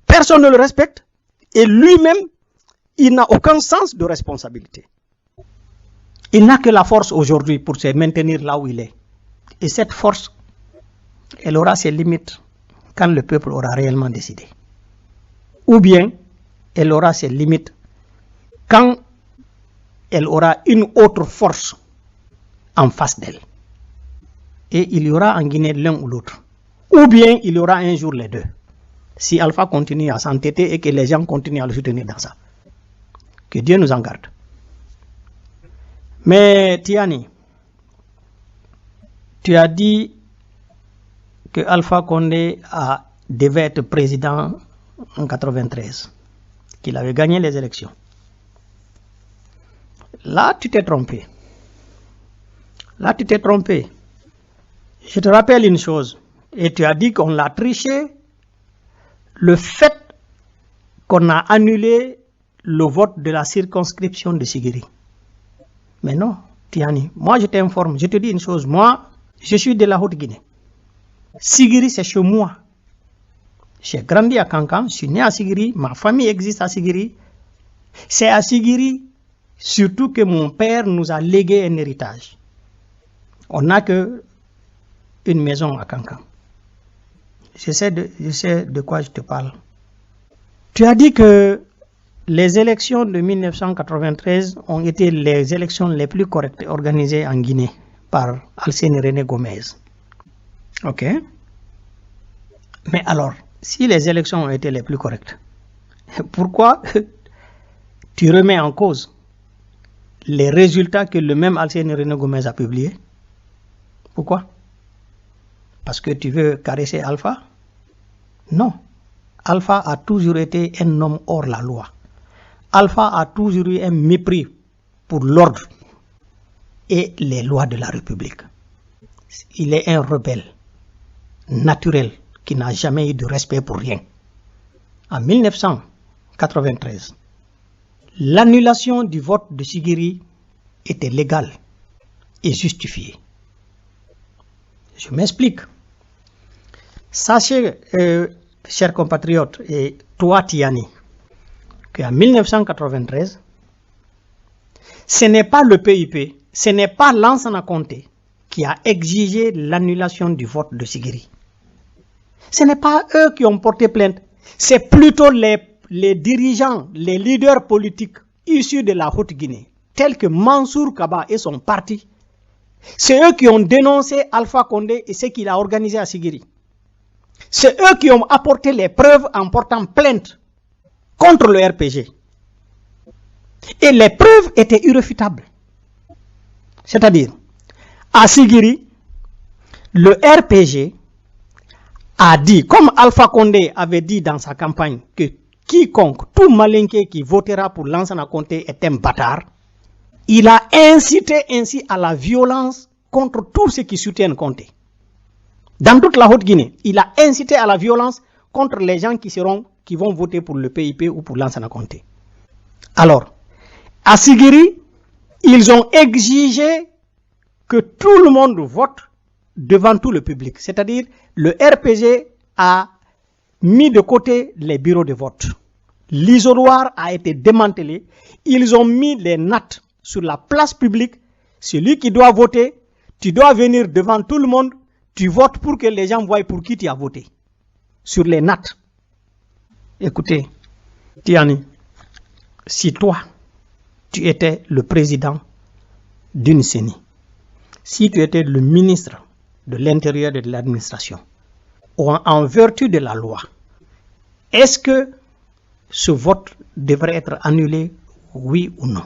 Personne ne le respecte. Et lui-même, il n'a aucun sens de responsabilité. Il n'a que la force aujourd'hui pour se maintenir là où il est. Et cette force, elle aura ses limites quand le peuple aura réellement décidé. Ou bien, elle aura ses limites quand elle aura une autre force en face d'elle. Et il y aura en Guinée l'un ou l'autre. Ou bien il y aura un jour les deux. Si Alpha continue à s'entêter et que les gens continuent à le soutenir dans ça. Que Dieu nous en garde. Mais Tiani, tu as dit que Alpha Condé devait être président en 1993, qu'il avait gagné les élections. Là, tu t'es trompé. Là, tu t'es trompé. Je te rappelle une chose, et tu as dit qu'on l'a triché, le fait qu'on a annulé le vote de la circonscription de Sigiri. Mais non, Tiani, moi je t'informe, je te dis une chose, moi, je suis de la Haute-Guinée. Sigiri, c'est chez moi. J'ai grandi à Kankan, je suis né à Sigiri, ma famille existe à Sigiri. C'est à Sigiri, surtout que mon père nous a légué un héritage. On n'a que une maison à Kankan. Je sais de quoi je te parle. Tu as dit que les élections de 1993 ont été les élections les plus correctes organisées en Guinée par Alcine René Gomez. Ok. Mais alors, si les élections ont été les plus correctes, pourquoi tu remets en cause les résultats que le même Alcine René Gomez a publiés? Pourquoi? Parce que tu veux caresser Alpha? Non. Alpha a toujours été un homme hors la loi. Alpha a toujours eu un mépris pour l'ordre et les lois de la République. Il est un rebelle naturel qui n'a jamais eu de respect pour rien. En 1993, l'annulation du vote de Sigiri était légale et justifiée. Je m'explique. Sachez, chers compatriotes, et toi, Tiani, qu'en 1993, ce n'est pas le PIP, ce n'est pas Lansana Conté qui a exigé l'annulation du vote de Sigiri. Ce n'est pas eux qui ont porté plainte, c'est plutôt les dirigeants, les leaders politiques issus de la Haute-Guinée, tels que Mansour Kaba et son parti. C'est eux qui ont dénoncé Alpha Condé et ce qu'il a organisé à Sigiri. C'est eux qui ont apporté les preuves en portant plainte contre le RPG. Et les preuves étaient irréfutables. C'est-à-dire, à Sigiri, le RPG a dit, comme Alpha Condé avait dit dans sa campagne, que quiconque, tout malinqué qui votera pour Lansana Conté est un bâtard, il a incité ainsi à la violence contre tous ceux qui soutiennent Conté. Dans toute la Haute-Guinée, il a incité à la violence contre les gens qui vont voter pour le PIP ou pour Lansana Conté. Alors, à Sigiri, ils ont exigé que tout le monde vote devant tout le public. C'est-à-dire, le RPG a mis de côté les bureaux de vote. L'isoloir a été démantelé. Ils ont mis les nattes sur la place publique. Celui qui doit voter, tu dois venir devant tout le monde. Tu votes pour que les gens voient pour qui tu as voté. Sur les nattes. Écoutez, Tiani, si toi, tu étais le président d'une CENI, si tu étais le ministre de l'Intérieur et de l'administration, en vertu de la loi, est-ce que ce vote devrait être annulé, oui ou non.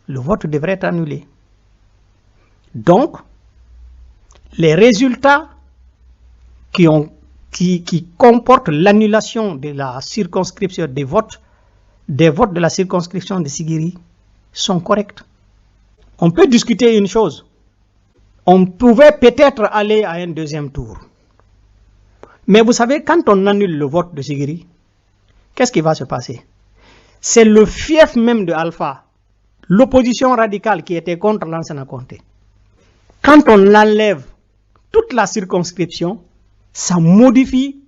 Le vote devrait être annulé. Donc, les résultats qui comportent l'annulation de la circonscription des votes de la circonscription de Sigiri sont corrects. On peut discuter une chose. On pouvait peut-être aller à un deuxième tour. Mais vous savez, quand on annule le vote de Sigiri, qu'est-ce qui va se passer? C'est le fief même de Alpha, l'opposition radicale qui était contre Lansana Conté. Quand on enlève toute la circonscription, ça modifie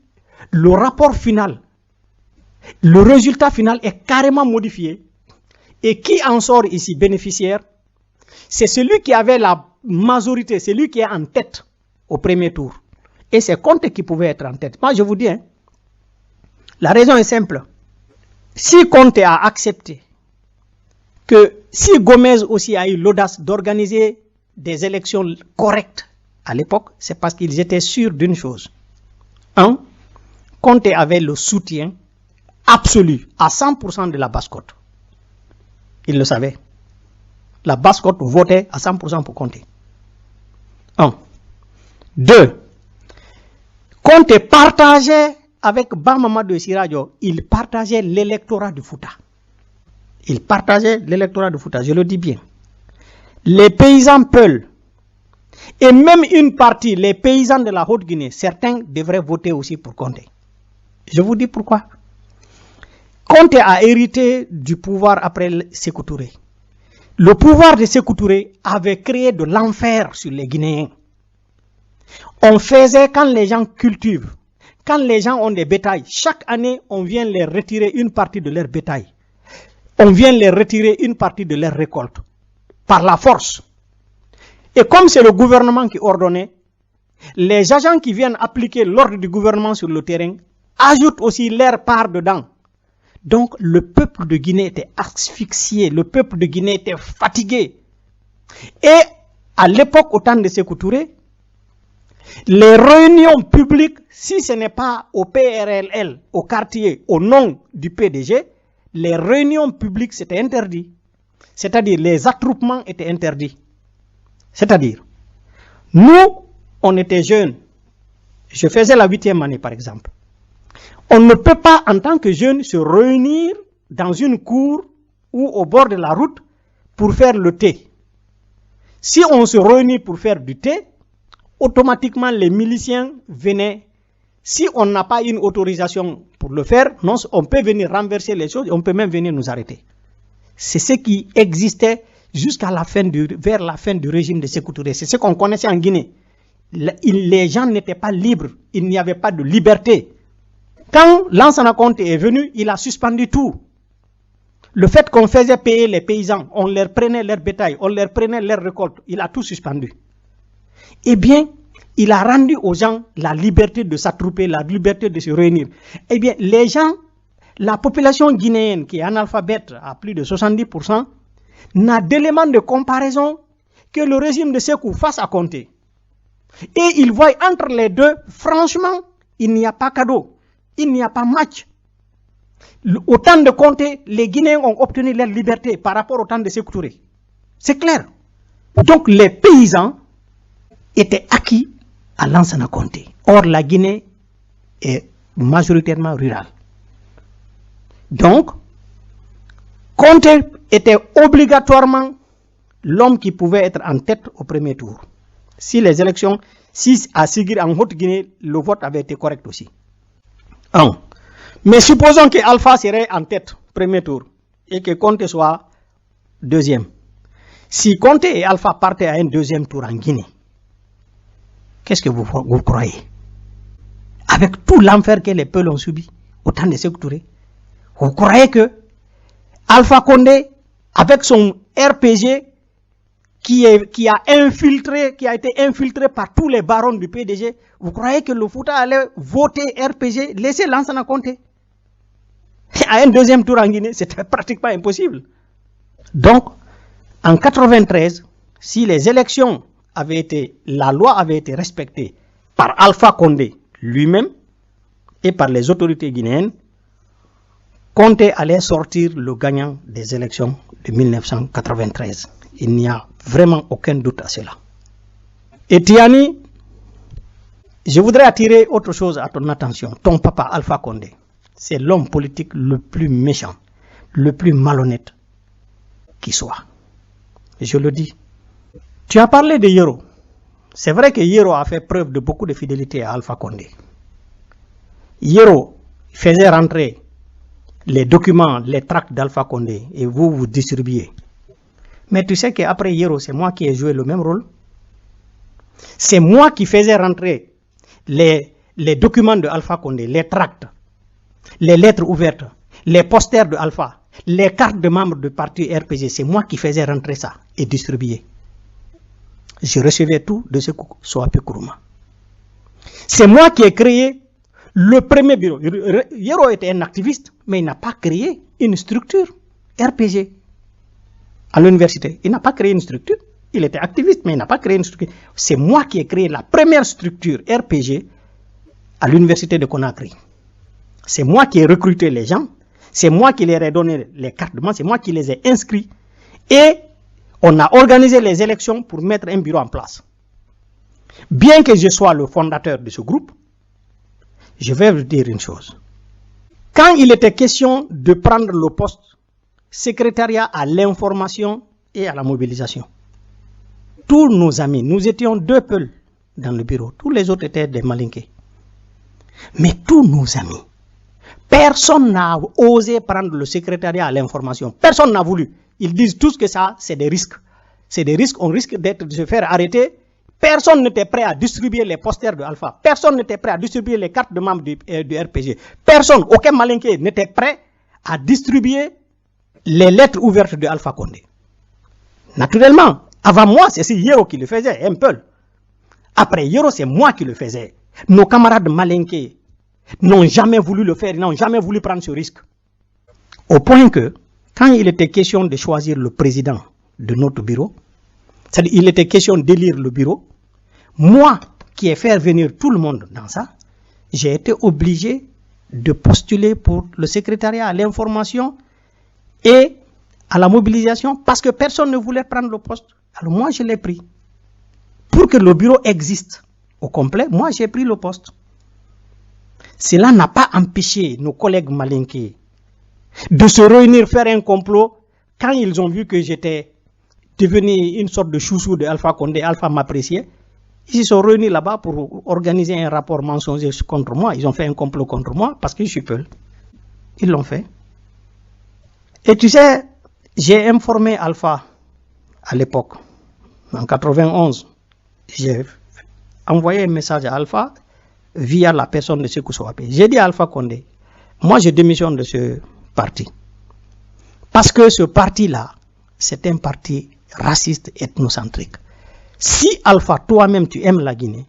le rapport final. Le résultat final est carrément modifié. Et qui en sort ici bénéficiaire? C'est celui qui avait la majorité, celui qui est en tête au premier tour. Et c'est Conté qui pouvait être en tête. Moi, je vous dis, la raison est simple. Si Conté a accepté que si Gomez aussi a eu l'audace d'organiser des élections correctes à l'époque, c'est parce qu'ils étaient sûrs d'une chose. Un, Conté avait le soutien absolu à 100% de la basse-côte. Il le savait. La basse-côte votait à 100% pour Conté. Un. Deux, Conté partageait avec Bamamadou Sirajo, il partageait l'électorat du Fouta. Il partageait l'électorat du Fouta, je le dis bien. Les paysans Peul, et même une partie, les paysans de la Haute-Guinée, certains devraient voter aussi pour Conté. Je vous dis pourquoi. Conté a hérité du pouvoir après Sékou Touré. Le pouvoir de Sékou Touré avait créé de l'enfer sur les Guinéens. On faisait quand les gens cultivent, quand les gens ont des bétails, chaque année on vient les retirer une partie de leur bétail. On vient les retirer une partie de leur récolte. Par la force. Et comme c'est le gouvernement qui ordonnait, les agents qui viennent appliquer l'ordre du gouvernement sur le terrain ajoutent aussi leur part dedans. Donc le peuple de Guinée était asphyxié, le peuple de Guinée était fatigué. Et à l'époque, au temps de Sékou Touré, les réunions publiques, si ce n'est pas au PRLL, au quartier, au nom du PDG, les réunions publiques c'était interdit. C'est-à-dire les attroupements étaient interdits. C'est-à-dire, nous, on était jeunes. Je faisais la 8e année par exemple. On ne peut pas en tant que jeune se réunir dans une cour ou au bord de la route pour faire le thé. Si on se réunit pour faire du thé, automatiquement les miliciens venaient. Si on n'a pas une autorisation pour le faire, non, on peut venir renverser les choses, on peut même venir nous arrêter. C'est ce qui existait jusqu'à la fin vers la fin du régime de Sékou Touré. C'est ce qu'on connaissait en Guinée. Les gens n'étaient pas libres, il n'y avait pas de liberté. Quand Lansana Conté est venu, il a suspendu tout. Le fait qu'on faisait payer les paysans, on leur prenait leur bétail, on leur prenait leur récolte, il a tout suspendu. Eh bien, il a rendu aux gens la liberté de s'attrouper, la liberté de se réunir. Eh bien, les gens, la population guinéenne qui est analphabète à plus de 70%, n'a d'élément de comparaison que le régime de Sékou face à Conté. Et ils voient entre les deux, franchement, il n'y a pas cadeau. Il n'y a pas match. Au temps de Conté, les Guinéens ont obtenu leur liberté par rapport au temps de Sékou Touré. C'est clair. Donc les paysans étaient acquis à Lansana Conté. Or la Guinée est majoritairement rurale. Donc, Conté était obligatoirement l'homme qui pouvait être en tête au premier tour. Si les élections, si à Sigiri en Haute-Guinée, le vote avait été correct aussi. Mais supposons que Alpha serait en tête, premier tour, et que Conté soit deuxième. Si Conté et Alpha partaient à un deuxième tour en Guinée, qu'est-ce que vous croyez? Avec tout l'enfer que les peuples ont subi au temps de Sékou Touré, vous croyez que Alpha Condé, avec son RPG, qui a été infiltré par tous les barons du PDG, vous croyez que le Fouta allait voter RPG, laisser Lansana Conté à un deuxième tour en Guinée? C'était pratiquement impossible. Donc, en 93, si les élections la loi avait été respectée par Alpha Condé lui-même et par les autorités guinéennes, Condé allait sortir le gagnant des élections de 1993. Il n'y a vraiment aucun doute à cela. Et Tiani, je voudrais attirer autre chose à ton attention. Ton papa, Alpha Condé, c'est l'homme politique le plus méchant, le plus malhonnête qui soit. Je le dis. Tu as parlé de Yero. C'est vrai que Yero a fait preuve de beaucoup de fidélité à Alpha Condé. Yero faisait rentrer les documents, les tracts d'Alpha Condé et vous distribuez. Mais tu sais qu'après Yero, c'est moi qui ai joué le même rôle. C'est moi qui faisais rentrer les documents de Alpha Condé, les tracts, les lettres ouvertes, les posters de Alpha, les cartes de membres du parti RPG. C'est moi qui faisais rentrer ça et distribuer. Je recevais tout de ce Soapé Kourouma. C'est moi qui ai créé le premier bureau. Yero était un activiste, mais il n'a pas créé une structure RPG à l'université. Il n'a pas créé une structure. Il était activiste, mais il n'a pas créé une structure. C'est moi qui ai créé la première structure RPG à l'université de Conakry. C'est moi qui ai recruté les gens. C'est moi qui leur ai donné les cartes de membres. C'est moi qui les ai inscrits. Et on a organisé les élections pour mettre un bureau en place. Bien que je sois le fondateur de ce groupe, je vais vous dire une chose. Quand il était question de prendre le poste secrétariat à l'information et à la mobilisation, tous nos amis, nous étions 2 peuls dans le bureau, tous les autres étaient des malinqués. Mais tous nos amis, personne n'a osé prendre le secrétariat à l'information, personne n'a voulu. Ils disent tous que ça, c'est des risques. C'est des risques, on risque de se faire arrêter. Personne n'était prêt à distribuer les posters de Alpha. Personne n'était prêt à distribuer les cartes de membres du RPG. Personne, aucun malinqué n'était prêt à distribuer les lettres ouvertes de Alpha Condé. Naturellement, avant moi, c'est Yero qui le faisait, un peu. Après Yero, c'est moi qui le faisais. Nos camarades malinqués n'ont jamais voulu le faire, ils n'ont jamais voulu prendre ce risque. Au point que, quand il était question de choisir le président de notre bureau, c'est-à-dire il était question d'élire le bureau, moi qui ai fait venir tout le monde dans ça, j'ai été obligé de postuler pour le secrétariat à l'information et à la mobilisation parce que personne ne voulait prendre le poste. Alors moi je l'ai pris. Pour que le bureau existe au complet, moi j'ai pris le poste. Cela n'a pas empêché nos collègues malinqués de se réunir, faire un complot quand ils ont vu que j'étais devenu une sorte de chouchou de Alpha Condé. Alpha m'appréciait. Ils se sont réunis là-bas pour organiser un rapport mensonger contre moi. Ils ont fait un complot contre moi parce que je suis peul. Ils l'ont fait. Et tu sais, j'ai informé Alpha à l'époque, en 91. J'ai envoyé un message à Alpha via la personne de Sékou Soapé. J'ai dit à Alpha Condé, moi je démissionne de ce parti. Parce que ce parti-là, c'est un parti raciste, ethnocentrique. Si Alpha, toi-même tu aimes la Guinée,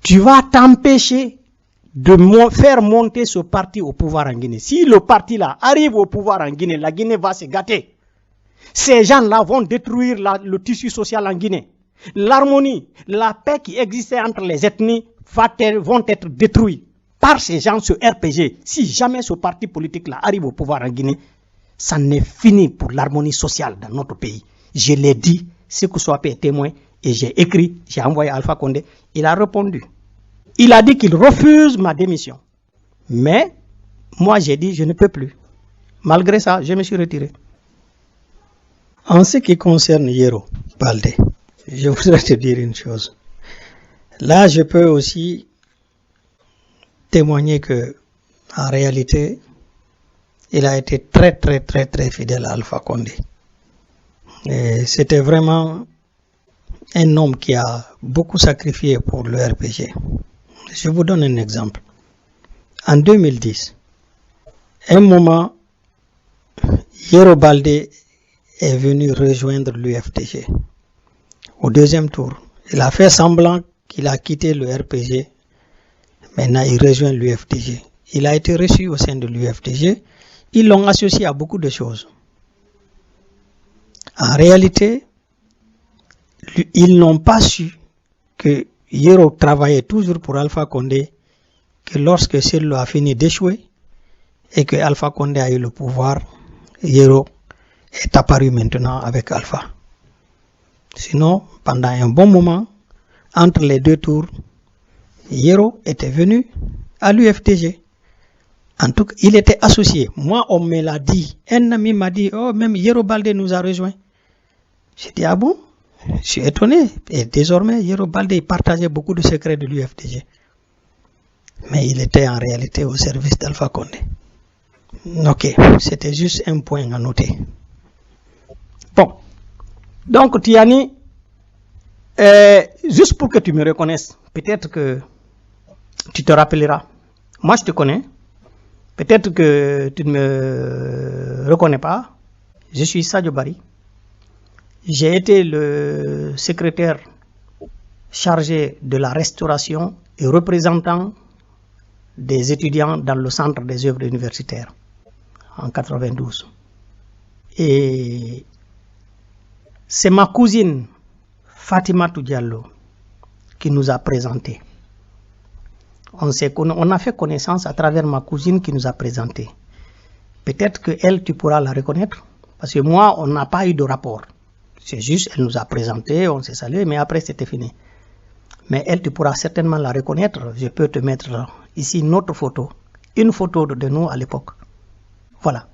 tu vas t'empêcher de faire monter ce parti au pouvoir en Guinée. Si le parti-là arrive au pouvoir en Guinée, la Guinée va se gâter. Ces gens-là vont détruire le tissu social en Guinée. L'harmonie, la paix qui existait entre les ethnies vont être détruits par ces gens, ce RPG. Si jamais ce parti politique-là arrive au pouvoir en Guinée, ça n'est fini pour l'harmonie sociale dans notre pays. Je l'ai dit, Sékou Soapé est témoin, et j'ai écrit, j'ai envoyé à Alpha Condé, il a répondu. Il a dit qu'il refuse ma démission. Mais, moi j'ai dit, je ne peux plus. Malgré ça, je me suis retiré. En ce qui concerne Yero Baldé, je voudrais te dire une chose. Là, je peux aussi témoigner que, en réalité, il a été très fidèle à Alpha Condé. C'était vraiment un homme qui a beaucoup sacrifié pour le RPG. Je vous donne un exemple. En 2010, un moment, Yero Baldé est venu rejoindre l'UFDG. Au deuxième tour, il a fait semblant qu'il a quitté le RPG. Maintenant, il rejoint l'UFDG. Il a été reçu au sein de l'UFDG. Ils l'ont associé à beaucoup de choses. En réalité, ils n'ont pas su que Yero travaillait toujours pour Alpha Condé, que lorsque celui a fini d'échouer, et que Alpha Condé a eu le pouvoir, Yero est apparu maintenant avec Alpha. Sinon, pendant un bon moment, entre les deux tours, Yero était venu à l'UFDG. En tout cas, il était associé. Moi, on me l'a dit. Un ami m'a dit, oh, même Yero Baldé nous a rejoints. J'ai dit, ah bon? Je suis étonné. Et désormais, Yero Baldé partageait beaucoup de secrets de l'UFDG. Mais il était en réalité au service d'Alpha Condé. Ok, c'était juste un point à noter. Bon, donc Tiani, juste pour que tu me reconnaisses, peut-être que tu te rappelleras. Moi, je te connais. Peut-être que tu ne me reconnais pas. Je suis Sadio Barry. J'ai été le secrétaire chargé de la restauration et représentant des étudiants dans le centre des œuvres universitaires en 92. Et c'est ma cousine Fatima Diallo qui nous a présentés. On a fait connaissance à travers ma cousine qui nous a présentés. Peut-être que elle, tu pourras la reconnaître, parce que moi, on n'a pas eu de rapport. C'est juste, elle nous a présentés, on s'est salué, mais après, c'était fini. Mais elle, tu pourras certainement la reconnaître. Je peux te mettre ici notre photo, une photo de nous à l'époque. Voilà.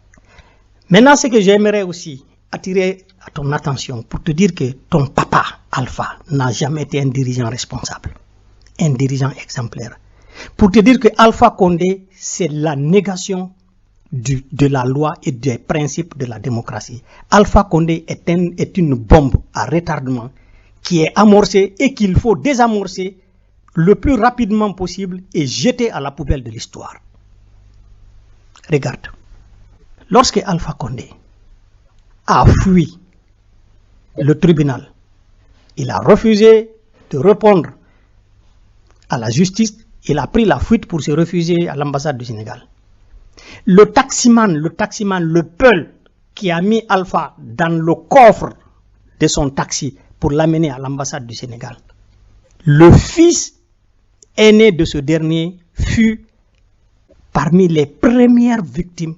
Maintenant, ce que j'aimerais aussi attirer à ton attention pour te dire que ton papa, Alpha, n'a jamais été un dirigeant responsable, un dirigeant exemplaire. Pour te dire que Alpha Condé, c'est la négation de la loi et des principes de la démocratie. Alpha Condé est une bombe à retardement qui est amorcée et qu'il faut désamorcer le plus rapidement possible et jeter à la poubelle de l'histoire. Regarde, lorsque Alpha Condé a fui le tribunal, il a refusé de répondre à la justice, il a pris la fuite pour se refuser à l'ambassade du Sénégal. Le taximan, le peul qui a mis Alpha dans le coffre de son taxi pour l'amener à l'ambassade du Sénégal. Le fils aîné de ce dernier fut parmi les premières victimes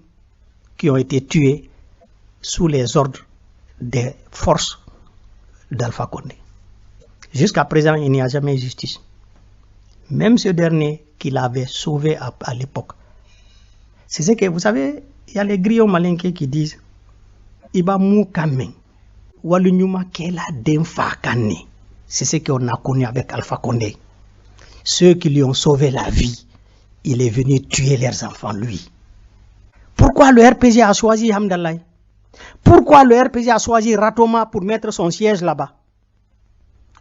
qui ont été tuées sous les ordres des forces d'Alpha Condé. Jusqu'à présent, il n'y a jamais eu justice. Même ce dernier qu'il avait sauvé à l'époque. C'est ce que, vous savez, il y a les griots malinqués qui disent Iba mou kamen, walunyuma kela denfa kane. C'est ce qu'on a connu avec Alpha Condé. Ceux qui lui ont sauvé la vie, il est venu tuer leurs enfants, lui. Pourquoi le RPG a choisi Hamdallah? Pourquoi le RPG a choisi Ratoma pour mettre son siège là-bas?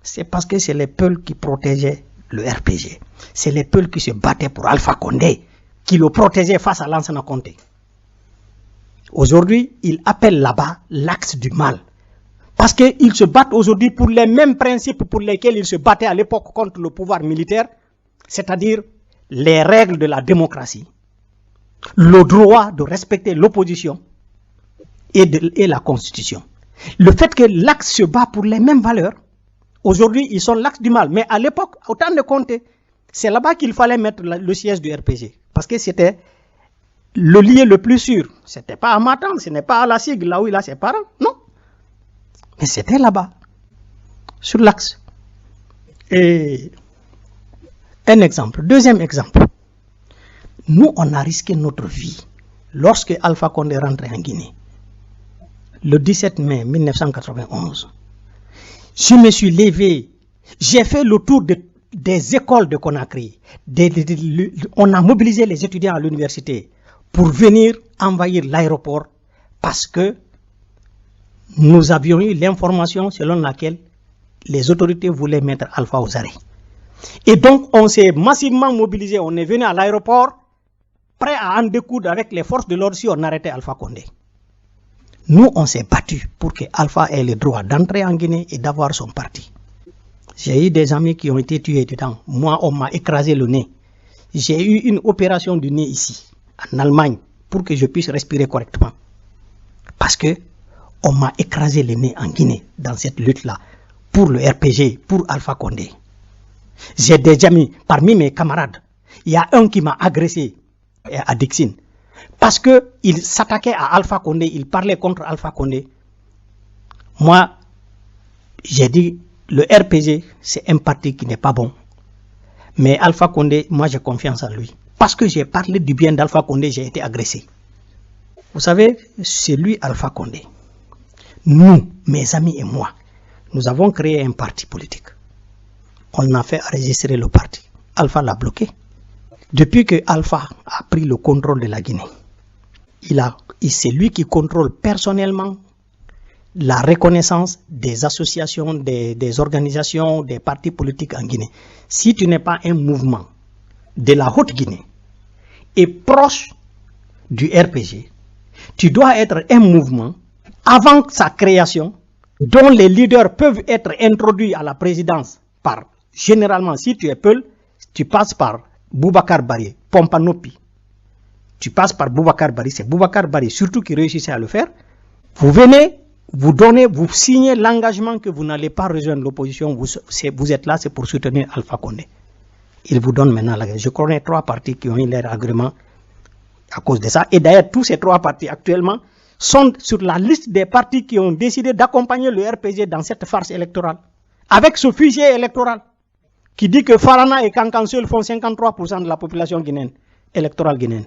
C'est parce que c'est les peuples qui protégeaient le RPG. C'est les peuples qui se battaient pour Alpha Condé, qui le protégeaient face à Lansana Conté. Aujourd'hui, ils appellent là-bas l'axe du mal. Parce qu'ils se battent aujourd'hui pour les mêmes principes pour lesquels ils se battaient à l'époque contre le pouvoir militaire, c'est-à-dire les règles de la démocratie, le droit de respecter l'opposition et la constitution. Le fait que l'axe se bat pour les mêmes valeurs, aujourd'hui, ils sont l'axe du mal. Mais à l'époque, au temps de Conté, c'est là-bas qu'il fallait mettre le siège du RPG. Parce que c'était le lieu le plus sûr. Ce n'était pas à Matan, ce n'est pas à la Sigle, là où il a ses parents. Non. Mais c'était là-bas, sur l'axe. Et un exemple. Deuxième exemple. Nous, on a risqué notre vie lorsque Alpha Condé rentrait en Guinée. Le 17 mai 1991. Je me suis levé, j'ai fait le tour des écoles de Conakry. On a mobilisé les étudiants à l'université pour venir envahir l'aéroport parce que nous avions eu l'information selon laquelle les autorités voulaient mettre Alpha aux arrêts. Et donc, on s'est massivement mobilisé. On est venu à l'aéroport, prêt à en découdre avec les forces de l'ordre si on arrêtait Alpha Condé. Nous, on s'est battu pour que Alpha ait le droit d'entrer en Guinée et d'avoir son parti. J'ai eu des amis qui ont été tués dedans. Moi, on m'a écrasé le nez. J'ai eu une opération du nez ici, en Allemagne, pour que je puisse respirer correctement. Parce que on m'a écrasé le nez en Guinée, dans cette lutte-là, pour le RPG, pour Alpha Condé. J'ai des amis, parmi mes camarades, il y a un qui m'a agressé à Dixine. Parce qu'il s'attaquait à Alpha Condé, il parlait contre Alpha Condé. Moi, j'ai dit, le RPG, c'est un parti qui n'est pas bon. Mais Alpha Condé, moi j'ai confiance en lui. Parce que j'ai parlé du bien d'Alpha Condé, j'ai été agressé. Vous savez, c'est lui Alpha Condé. Nous, mes amis et moi, nous avons créé un parti politique. On a fait enregistrer le parti. Alpha l'a bloqué. Depuis que Alpha a pris le contrôle de la Guinée, c'est lui qui contrôle personnellement la reconnaissance des associations, des organisations, des partis politiques en Guinée. Si tu n'es pas un mouvement de la Haute-Guinée et proche du RPG, tu dois être un mouvement avant sa création dont les leaders peuvent être introduits à la présidence par, généralement, si tu es Peul, tu passes par Boubacar Bari, Pompanopi. Tu passes par Boubacar Bari, c'est Boubacar Bari surtout qui réussissait à le faire. Vous venez, vous signez l'engagement que vous n'allez pas rejoindre l'opposition, vous êtes là, c'est pour soutenir Alpha Condé. Il vous donne maintenant la. Je connais 3 partis qui ont eu leur agrément à cause de ça. Et d'ailleurs, tous ces 3 partis actuellement sont sur la liste des partis qui ont décidé d'accompagner le RPG dans cette farce électorale. Avec ce fichier électoral qui dit que Farana et Kankan seuls font 53% de la population guinéenne, électorale guinéenne.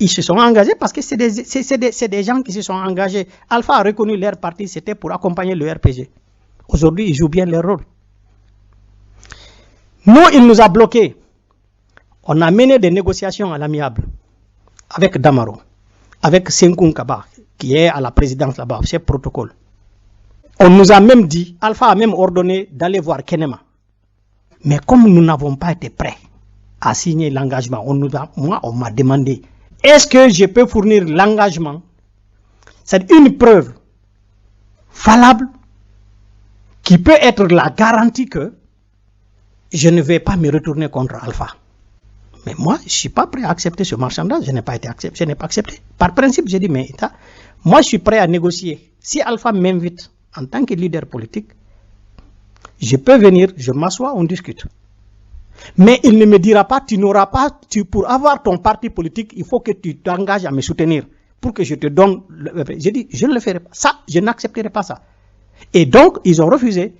Ils se sont engagés parce que c'est des gens qui se sont engagés. Alpha a reconnu leur parti, c'était pour accompagner le RPG. Aujourd'hui, ils jouent bien leur rôle. Nous, il nous a bloqués. On a mené des négociations à l'amiable avec Damaro, avec Senkoun Kaba, qui est à la présidence là-bas, c'est protocole. On nous a même dit, Alpha a même ordonné d'aller voir Kenema. Mais comme nous n'avons pas été prêts à signer l'engagement, moi, on m'a demandé, est-ce que je peux fournir l'engagement? C'est une preuve valable qui peut être la garantie que je ne vais pas me retourner contre Alpha. Mais moi, je ne suis pas prêt à accepter ce marchandage. Je n'ai pas accepté. Par principe, j'ai dit, mais moi, je suis prêt à négocier. Si Alpha m'invite en tant que leader politique, je peux venir, je m'assois, on discute. Mais il ne me dira pas, pour avoir ton parti politique, il faut que tu t'engages à me soutenir pour que je te donne. J'ai dit, je ne le ferai pas. Ça, je n'accepterai pas ça. Et donc, ils ont refusé.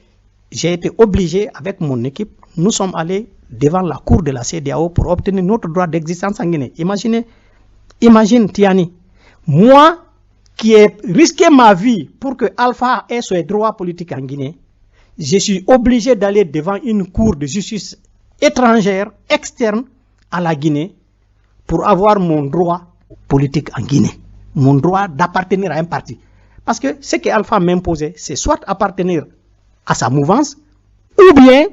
J'ai été obligé, avec mon équipe, nous sommes allés devant la cour de la CEDEAO pour obtenir notre droit d'existence en Guinée. Imagine Tiani, moi qui ai risqué ma vie pour que Alpha ait ses droits politiques en Guinée, je suis obligé d'aller devant une cour de justice étrangère, externe à la Guinée, pour avoir mon droit politique en Guinée, mon droit d'appartenir à un parti. Parce que ce que Alpha m'imposait, c'est soit appartenir à sa mouvance, ou bien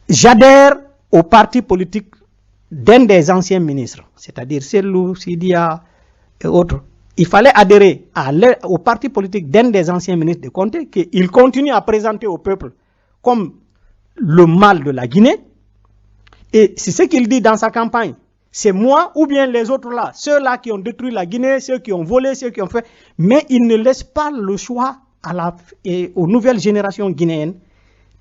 j'adhère au parti politique d'un des anciens ministres, c'est-à-dire Selou, Sidia et autres. Il fallait adhérer au parti politique d'un des anciens ministres de Conté, qu'il continue à présenter au peuple comme le mal de la Guinée. Et c'est ce qu'il dit dans sa campagne. C'est moi ou bien les autres là, ceux-là qui ont détruit la Guinée, ceux qui ont volé, ceux qui ont fait. Mais il ne laisse pas le choix aux nouvelles générations guinéennes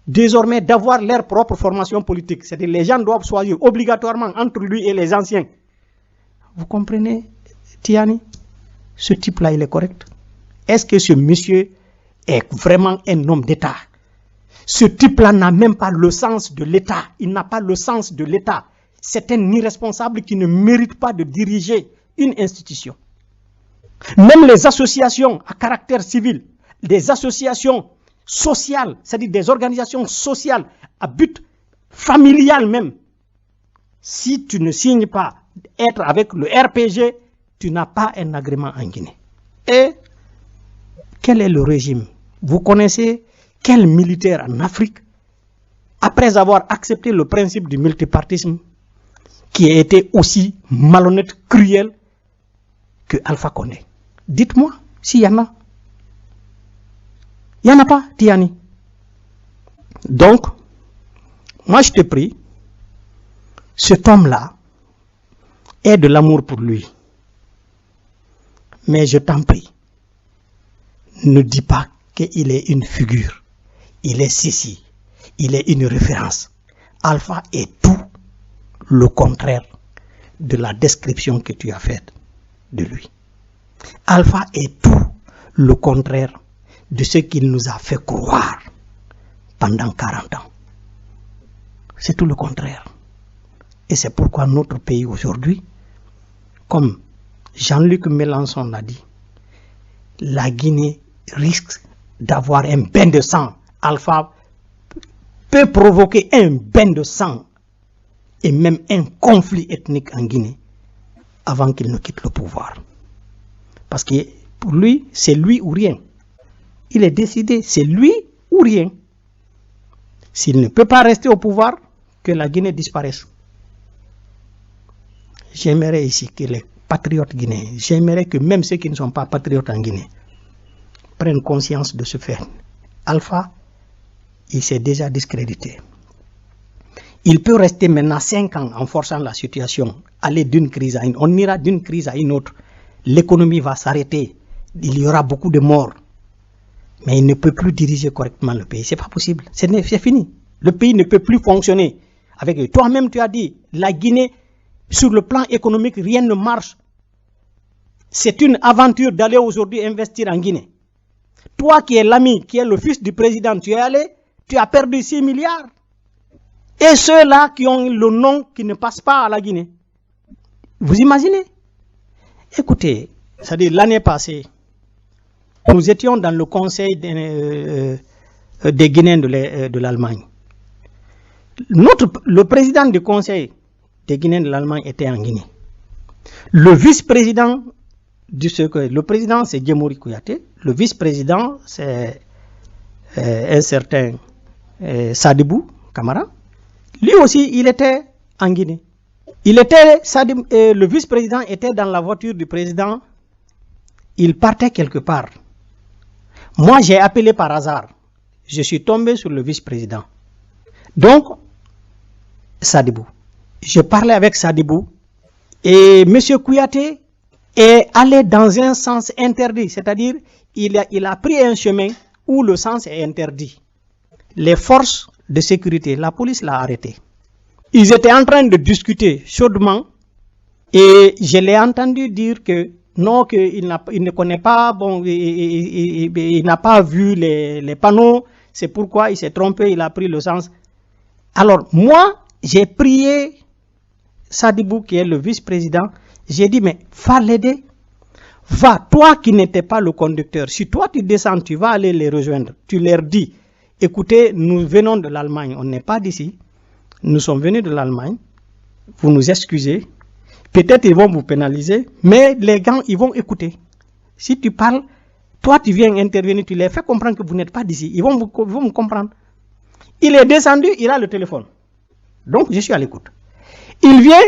désormais d'avoir leur propre formation politique. C'est-à-dire les gens doivent choisir obligatoirement entre lui et les anciens. Vous comprenez, Tiani? Ce type-là, il est correct? Est-ce que ce monsieur est vraiment un homme d'État? Ce type-là n'a même pas le sens de l'État. Il n'a pas le sens de l'État. C'est un irresponsable qui ne mérite pas de diriger une institution. Même les associations à caractère civil, des associations sociales, c'est-à-dire des organisations sociales à but familial même, si tu ne signes pas être avec le RPG, tu n'as pas un agrément en Guinée. Et quel est le régime? Vous connaissez quel militaire en Afrique, après avoir accepté le principe du multipartisme, qui a été aussi malhonnête, cruel que Alpha Condé? Dites-moi s'il y en a. Il n'y en a pas, Tiani. Donc, moi je te prie, cet homme-là est de l'amour pour lui. Mais je t'en prie, ne dis pas qu'il est une figure. Il est ceci. Il est une référence. Alpha est tout le contraire de la description que tu as faite de lui. Alpha est tout le contraire de ce qu'il nous a fait croire pendant 40 ans. C'est tout le contraire. Et c'est pourquoi notre pays aujourd'hui, comme Jean-Luc Mélenchon l'a dit, la Guinée risque d'avoir un bain de sang. Alpha peut provoquer un bain de sang et même un conflit ethnique en Guinée avant qu'il ne quitte le pouvoir. Parce que pour lui, c'est lui ou rien. Il est décidé, c'est lui ou rien. S'il ne peut pas rester au pouvoir, que la Guinée disparaisse. J'aimerais ici que les patriotes guinéens, j'aimerais que même ceux qui ne sont pas patriotes en Guinée prennent conscience de ce fait. Alpha, il s'est déjà discrédité. Il peut rester maintenant 5 ans en forçant la situation, aller d'une crise à une autre. On ira d'une crise à une autre. L'économie va s'arrêter. Il y aura beaucoup de morts. Mais il ne peut plus diriger correctement le pays. C'est pas possible. C'est fini. Le pays ne peut plus fonctionner. Avec eux. Toi-même, tu as dit, la Guinée, sur le plan économique, rien ne marche. C'est une aventure d'aller aujourd'hui investir en Guinée. Toi qui es l'ami, qui est le fils du président, tu es allé, tu as perdu 6 milliards. Et ceux-là qui ont le nom qui ne passe pas à la Guinée. Vous imaginez? Écoutez, c'est-à-dire l'année passée, nous étions dans le conseil des Guinéens de l'Allemagne. Le président du conseil des Guinéens de l'Allemagne était en Guinée. Le vice-président le président c'est Djemouri Kouyaté, le vice-président c'est un certain Sadibou Camara. Lui aussi, il était en Guinée. Le vice-président était dans la voiture du président. Il partait quelque part. Moi, j'ai appelé par hasard. Je suis tombé sur le vice-président. Donc, Sadibou. Je parlais avec Sadibou et M. Kouyaté est allé dans un sens interdit. C'est-à-dire, il a pris un chemin où le sens est interdit. Les forces de sécurité, la police l'a arrêté. Ils étaient en train de discuter chaudement et je l'ai entendu dire que non, qu'il ne connaît pas, bon, il n'a pas vu les panneaux, c'est pourquoi il s'est trompé, il a pris le sens. Alors moi, j'ai prié Sadibou qui est le vice-président, j'ai dit mais va l'aider, va, toi qui n'étais pas le conducteur, si toi tu descends, tu vas aller les rejoindre, tu leur dis, écoutez, nous venons de l'Allemagne, on n'est pas d'ici, nous sommes venus de l'Allemagne, vous nous excusez, peut-être ils vont vous pénaliser, mais les gens, ils vont écouter. Si tu parles, toi tu viens intervenir, tu les fais comprendre que vous n'êtes pas d'ici, ils vont vous comprendre. Il est descendu, il a le téléphone. Donc je suis à l'écoute. Il vient,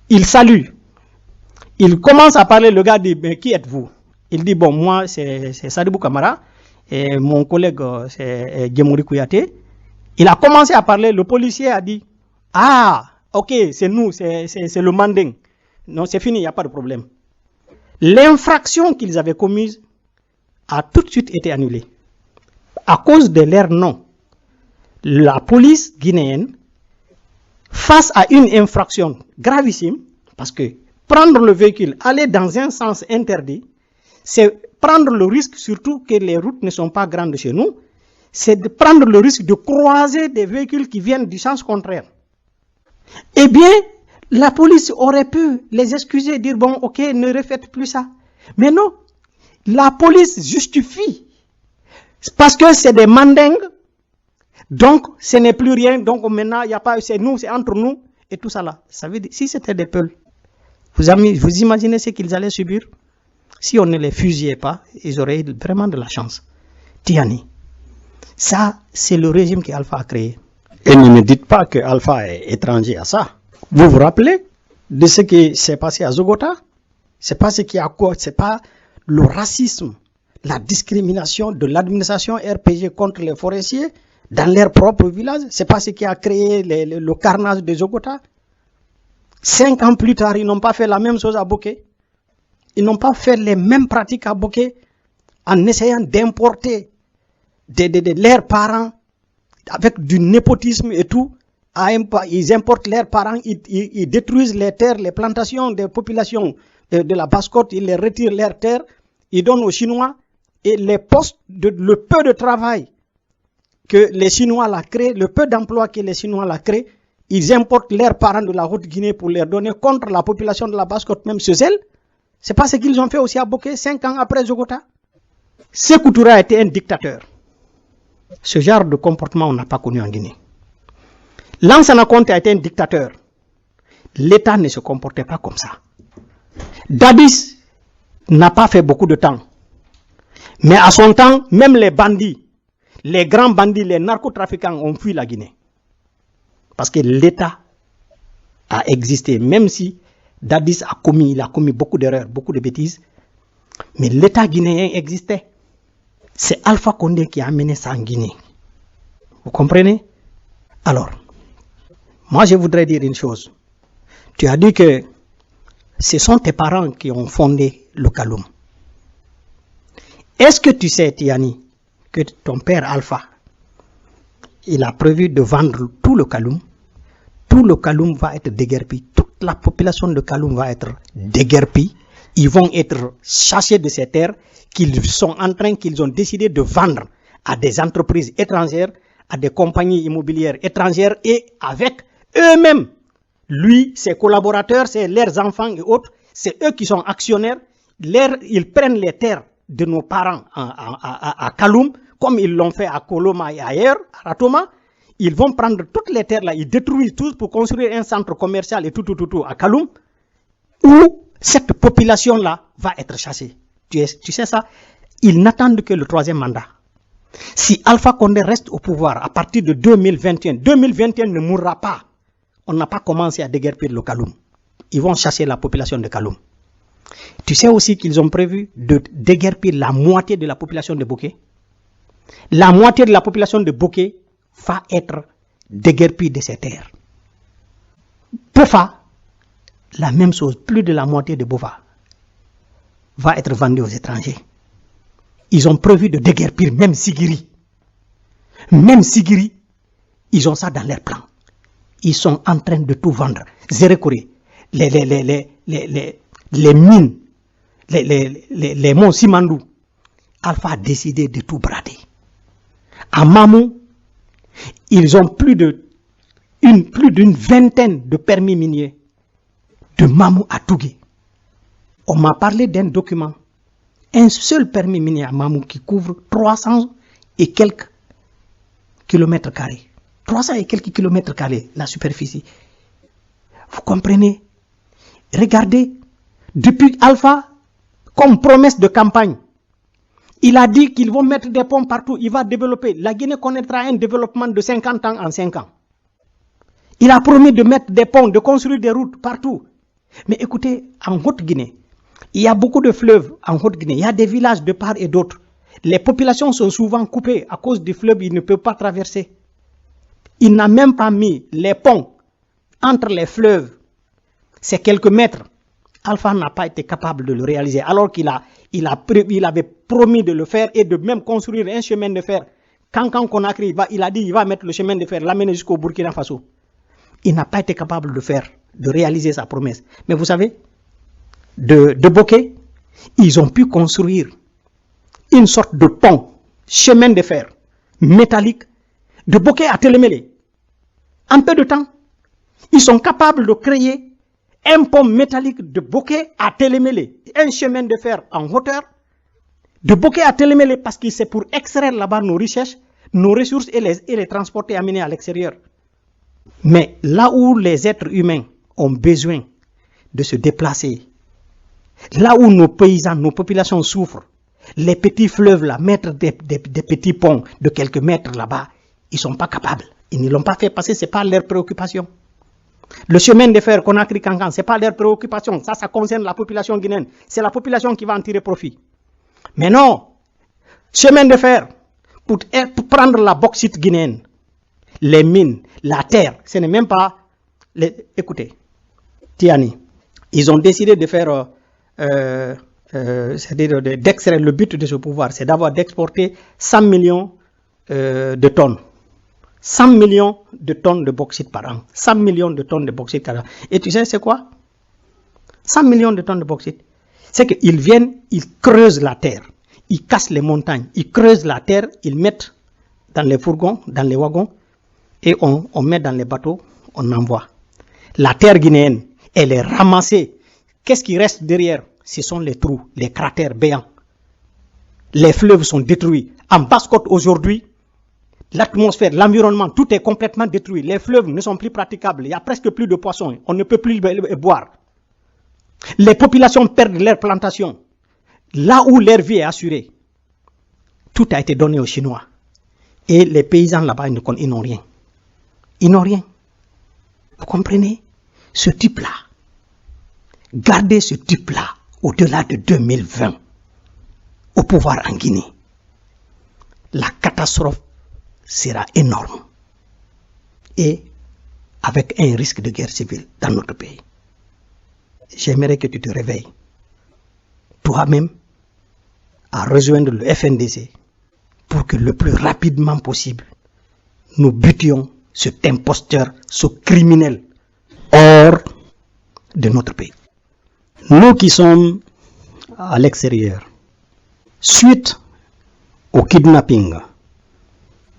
il salue. Il commence à parler, le gars dit, mais qui êtes-vous? Il dit, bon, moi c'est Sadibou Camara, et mon collègue c'est Djemouri Kouyaté. Il a commencé à parler, le policier a dit, ah, ok, c'est nous, c'est le manding. Non, c'est fini, il n'y a pas de problème. L'infraction qu'ils avaient commise a tout de suite été annulée. À cause de leur nom, la police guinéenne, face à une infraction gravissime, parce que prendre le véhicule, aller dans un sens interdit, c'est prendre le risque, surtout que les routes ne sont pas grandes chez nous, c'est de prendre le risque de croiser des véhicules qui viennent du sens contraire. Eh bien, la police aurait pu les excuser et dire, bon, ok, ne refaites plus ça. Mais non, la police justifie. Parce que c'est des mandingues, donc ce n'est plus rien, donc maintenant, il n'y a pas, c'est nous, c'est entre nous, et tout ça là. Ça veut dire, si c'était des peuls, vous imaginez ce qu'ils allaient subir? Si on ne les fusillait pas, ils auraient eu vraiment de la chance. Tiani. Ça, c'est le régime qu'Alpha a créé. Et ne me dites pas que Alpha est étranger à ça. Vous vous rappelez de ce qui s'est passé à Zogota? C'est pas ce qui a quoi, c'est pas le racisme, la discrimination de l'administration RPG contre les forestiers dans leur propre village. C'est pas ce qui a créé le carnage de Zogota. 5 ans plus tard, ils n'ont pas fait la même chose à Boké. Ils n'ont pas fait les mêmes pratiques à Boké en essayant d'importer leurs parents avec du népotisme et tout. ils importent leurs parents, ils détruisent les terres, les plantations des populations de la Basse-Côte, ils les retirent leurs terres, ils donnent aux Chinois, et les postes, le peu de travail que les Chinois la créent, le peu d'emplois que les Chinois la créent, ils importent leurs parents de la Haute-Guinée pour les donner contre la population de la Basse-Côte, même chez elle. C'est pas ce qu'ils ont fait aussi à Bokeh 5 ans après Jogota. Sékou Touré a été un dictateur. Ce genre de comportement, on n'a pas connu en Guinée. Lansana Conté a été un dictateur. L'État ne se comportait pas comme ça. Dadis n'a pas fait beaucoup de temps. Mais à son temps, même les bandits, les grands bandits, les narcotrafiquants ont fui la Guinée. Parce que l'État a existé, même si Dadis a commis beaucoup d'erreurs, beaucoup de bêtises. Mais l'État guinéen existait. C'est Alpha Condé qui a amené ça en Guinée. Vous comprenez? Alors, moi je voudrais dire une chose. Tu as dit que ce sont tes parents qui ont fondé le Kaloum. Est-ce que tu sais, Tiani, que ton père Alpha, il a prévu de vendre tout le Kaloum? Tout le Kaloum va être déguerpi. Toute la population de Kaloum va être déguerpie. Ils vont être chassés de ces terres qu'ils ont décidé de vendre à des entreprises étrangères, à des compagnies immobilières étrangères et avec eux-mêmes. Lui, ses collaborateurs, c'est leurs enfants et autres, c'est eux qui sont actionnaires. Ils prennent les terres de nos parents à Kaloum, comme ils l'ont fait à Koloma et ailleurs, à Ratoma. Ils vont prendre toutes les terres là, ils détruisent tout pour construire un centre commercial et tout à Kaloum, où cette population-là va être chassée. Tu sais ça? Ils n'attendent que le 3e mandat. Si Alpha Condé reste au pouvoir à partir de 2021 ne mourra pas. On n'a pas commencé à déguerpir le Kaloum. Ils vont chasser la population de Kaloum. Tu sais aussi qu'ils ont prévu de déguerpir la moitié de la population de Bokeh. La moitié de la population de Bokeh va être déguerpie de ces terres. Bofa, la même chose, plus de la moitié de Bofa va être vendue aux étrangers. Ils ont prévu de déguerpir même Sigiri. Même Sigiri, ils ont ça dans leur plan. Ils sont en train de tout vendre. Zérekouré, les mines, les monts Simandou. Alpha a décidé de tout brader. À Mamou, ils ont plus d'une vingtaine de permis miniers. De Mamou à Tougué. On m'a parlé d'un document. Un seul permis minier à Mamou qui couvre 300 et quelques kilomètres carrés. 300 et quelques kilomètres carrés, la superficie. Vous comprenez? Regardez, depuis Alpha, comme promesse de campagne, il a dit qu'ils vont mettre des ponts partout, il va développer. La Guinée connaîtra un développement de 50 ans en 5 ans. Il a promis de mettre des ponts, de construire des routes partout. Mais écoutez, en Haute-Guinée, il y a beaucoup de fleuves en Haute-Guinée, il y a des villages de part et d'autre. Les populations sont souvent coupées à cause du fleuve, ils ne peuvent pas traverser. Il n'a même pas mis les ponts entre les fleuves. C'est quelques mètres. Alpha n'a pas été capable de le réaliser, alors qu'il avait promis de le faire et de même construire un chemin de fer. Quand Conakry, il a dit qu'il va mettre le chemin de fer, l'amener jusqu'au Burkina Faso. Il n'a pas été capable de faire, de réaliser sa promesse. Mais vous savez, de Bokeh, ils ont pu construire une sorte de pont, chemin de fer, métallique, de Bokeh à Télémélé. En peu de temps, ils sont capables de créer un pont métallique de Bokeh à Télémélé, un chemin de fer en hauteur, de Bokeh à Télémélé, parce que c'est pour extraire là-bas nos richesses, nos ressources et les transporter et amener à l'extérieur. Mais là où les êtres humains ont besoin de se déplacer, là où nos paysans, nos populations souffrent, les petits fleuves là, mettre des petits ponts de quelques mètres là-bas, ils ne sont pas capables. Ils ne l'ont pas fait passer, ce n'est pas leur préoccupation. Le chemin de fer Conakry-Kankan, ce n'est pas leur préoccupation. Ça concerne la population guinéenne. C'est la population qui va en tirer profit. Mais non, chemin de fer, pour prendre la bauxite guinéenne, les mines, la terre, ce n'est même pas... Écoutez, Tiani, ils ont décidé de faire... c'est-à-dire d'extraire le but de ce pouvoir, c'est d'exporter 100 millions de tonnes 100 millions de tonnes de bauxite par an. 100 millions de tonnes de bauxite par an. Et tu sais, c'est quoi? 100 millions de tonnes de bauxite. C'est qu'ils viennent, ils creusent la terre. Ils cassent les montagnes. Ils creusent la terre, ils mettent dans les fourgons, dans les wagons, et on met dans les bateaux, on envoie. La terre guinéenne, elle est ramassée. Qu'est-ce qui reste derrière? Ce sont les trous, les cratères béants. Les fleuves sont détruits. En Basse-Côte aujourd'hui, l'atmosphère, l'environnement, tout est complètement détruit. Les fleuves ne sont plus praticables. Il n'y a presque plus de poissons. On ne peut plus boire. Les populations perdent leurs plantations. Là où leur vie est assurée, tout a été donné aux Chinois. Et les paysans là-bas, ils n'ont rien. Ils n'ont rien. Vous comprenez? Ce type-là, gardez ce type-là au-delà de 2020 au pouvoir en Guinée. La catastrophe sera énorme et avec un risque de guerre civile dans notre pays. J'aimerais que tu te réveilles toi-même à rejoindre le FNDC pour que le plus rapidement possible nous butions cet imposteur, ce criminel hors de notre pays. Nous qui sommes à l'extérieur, suite au kidnapping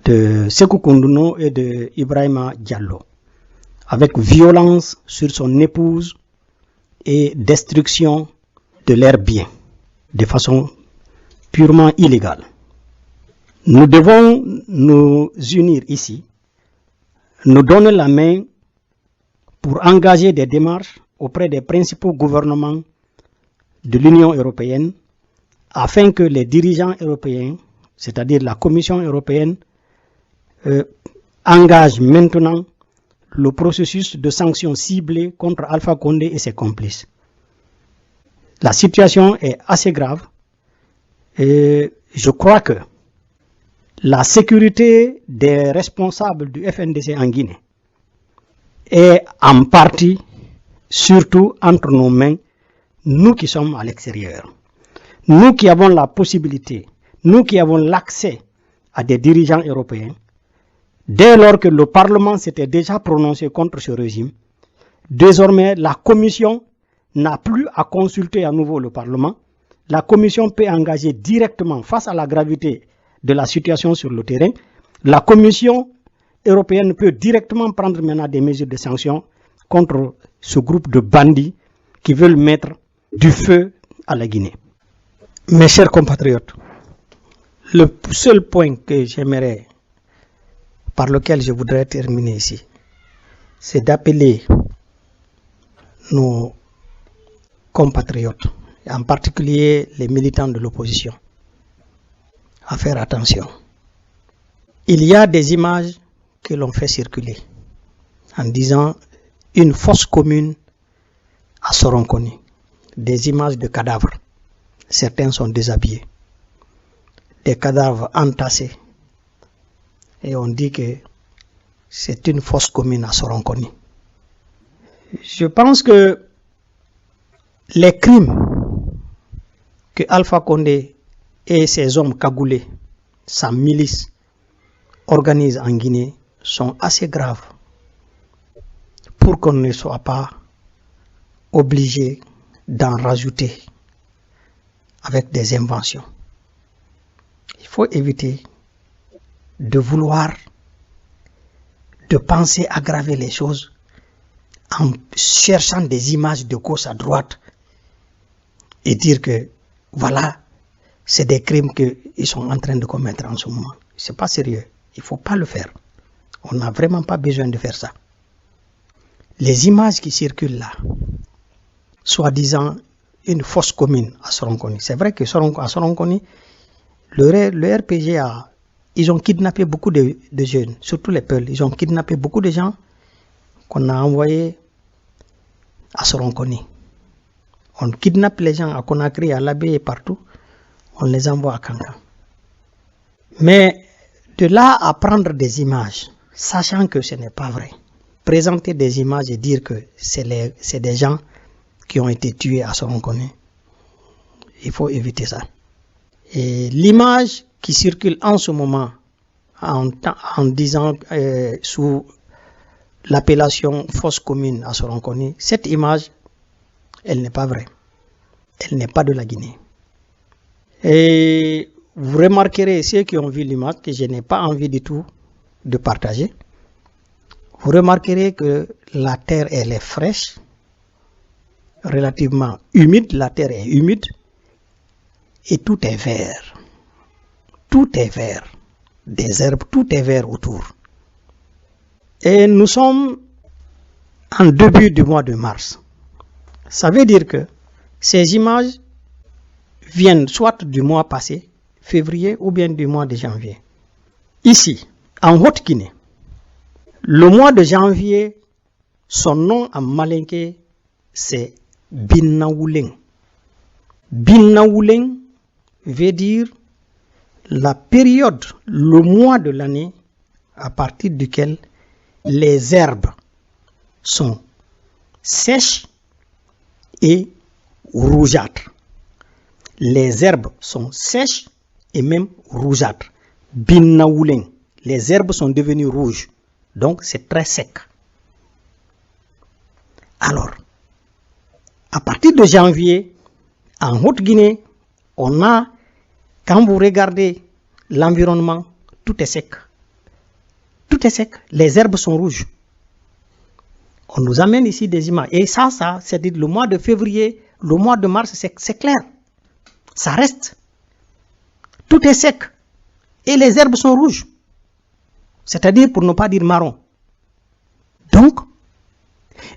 de Sékou Koundouno et de Ibrahima Diallo, avec violence sur son épouse et destruction de leurs biens de façon purement illégale. Nous devons nous unir ici, nous donner la main pour engager des démarches auprès des principaux gouvernements de l'Union européenne afin que les dirigeants européens, c'est-à-dire la Commission européenne, engagent maintenant le processus de sanctions ciblées contre Alpha Condé et ses complices. La situation est assez grave et je crois que la sécurité des responsables du FNDC en Guinée est en partie, surtout entre nos mains, nous qui sommes à l'extérieur. Nous qui avons la possibilité, nous qui avons l'accès à des dirigeants européens, dès lors que le Parlement s'était déjà prononcé contre ce régime, désormais la Commission n'a plus à consulter à nouveau le Parlement. La Commission peut engager directement face à la gravité de la situation sur le terrain. La Commission européenne peut directement prendre maintenant des mesures de sanctions contre ce groupe de bandits qui veulent mettre du feu à la Guinée. Mes chers compatriotes, le seul point que j'aimerais, par lequel je voudrais terminer ici, c'est d'appeler nos compatriotes, en particulier les militants de l'opposition, à faire attention. Il y a des images que l'on fait circuler en disant une fosse commune à Soronkoni, des images de cadavres. Certains sont déshabillés, des cadavres entassés. Et on dit que c'est une fosse commune à Soronkoni. Je pense que les crimes que Alpha Condé et ses hommes cagoulés, sa milice, organisent en Guinée sont assez graves pour qu'on ne soit pas obligé d'en rajouter avec des inventions. Il faut éviter de vouloir, de penser aggraver les choses en cherchant des images de gauche à droite et dire que voilà, c'est des crimes qu'ils sont en train de commettre en ce moment. C'est pas sérieux. Il ne faut pas le faire. On n'a vraiment pas besoin de faire ça. Les images qui circulent là, soi-disant une fosse commune à Soronkoni. C'est vrai que à Soronkoni, le RPG ils ont kidnappé beaucoup de jeunes, surtout les Peuls. Ils ont kidnappé beaucoup de gens qu'on a envoyés à Soronkoni. On kidnappe les gens à Conakry, à Labé et partout. On les envoie à Kankan. Mais de là à prendre des images, sachant que ce n'est pas vrai, présenter des images et dire que c'est des gens qui ont été tués à Soronkoni, il faut éviter ça. Et l'image qui circule en ce moment en disant sous l'appellation fosse commune à Soronconi, cette image, elle n'est pas vraie. Elle n'est pas de la Guinée. Et vous remarquerez, ceux qui ont vu l'image, que je n'ai pas envie du tout de partager, vous remarquerez que la terre, elle est fraîche, relativement humide, la terre est humide, et tout est vert. Tout est vert. Des herbes, tout est vert autour. Et nous sommes en début du mois de mars. Ça veut dire que ces images viennent soit du mois passé, février, ou bien du mois de janvier. Ici, en Haute-Guinée, le mois de janvier, son nom en malinké, c'est Binnaouleng. Binnaouleng veut dire la période, le mois de l'année à partir duquel les herbes sont sèches et rougeâtres. Les herbes sont sèches et même rougeâtres. Binnaouleng, les herbes sont devenues rouges. Donc c'est très sec. Alors, à partir de janvier, en Haute-Guinée, on a, quand vous regardez l'environnement, tout est sec. Tout est sec. Les herbes sont rouges. On nous amène ici des images. Et ça, c'est-à-dire le mois de février, le mois de mars, c'est clair. Ça reste. Tout est sec. Et les herbes sont rouges. C'est-à-dire pour ne pas dire marron. Donc,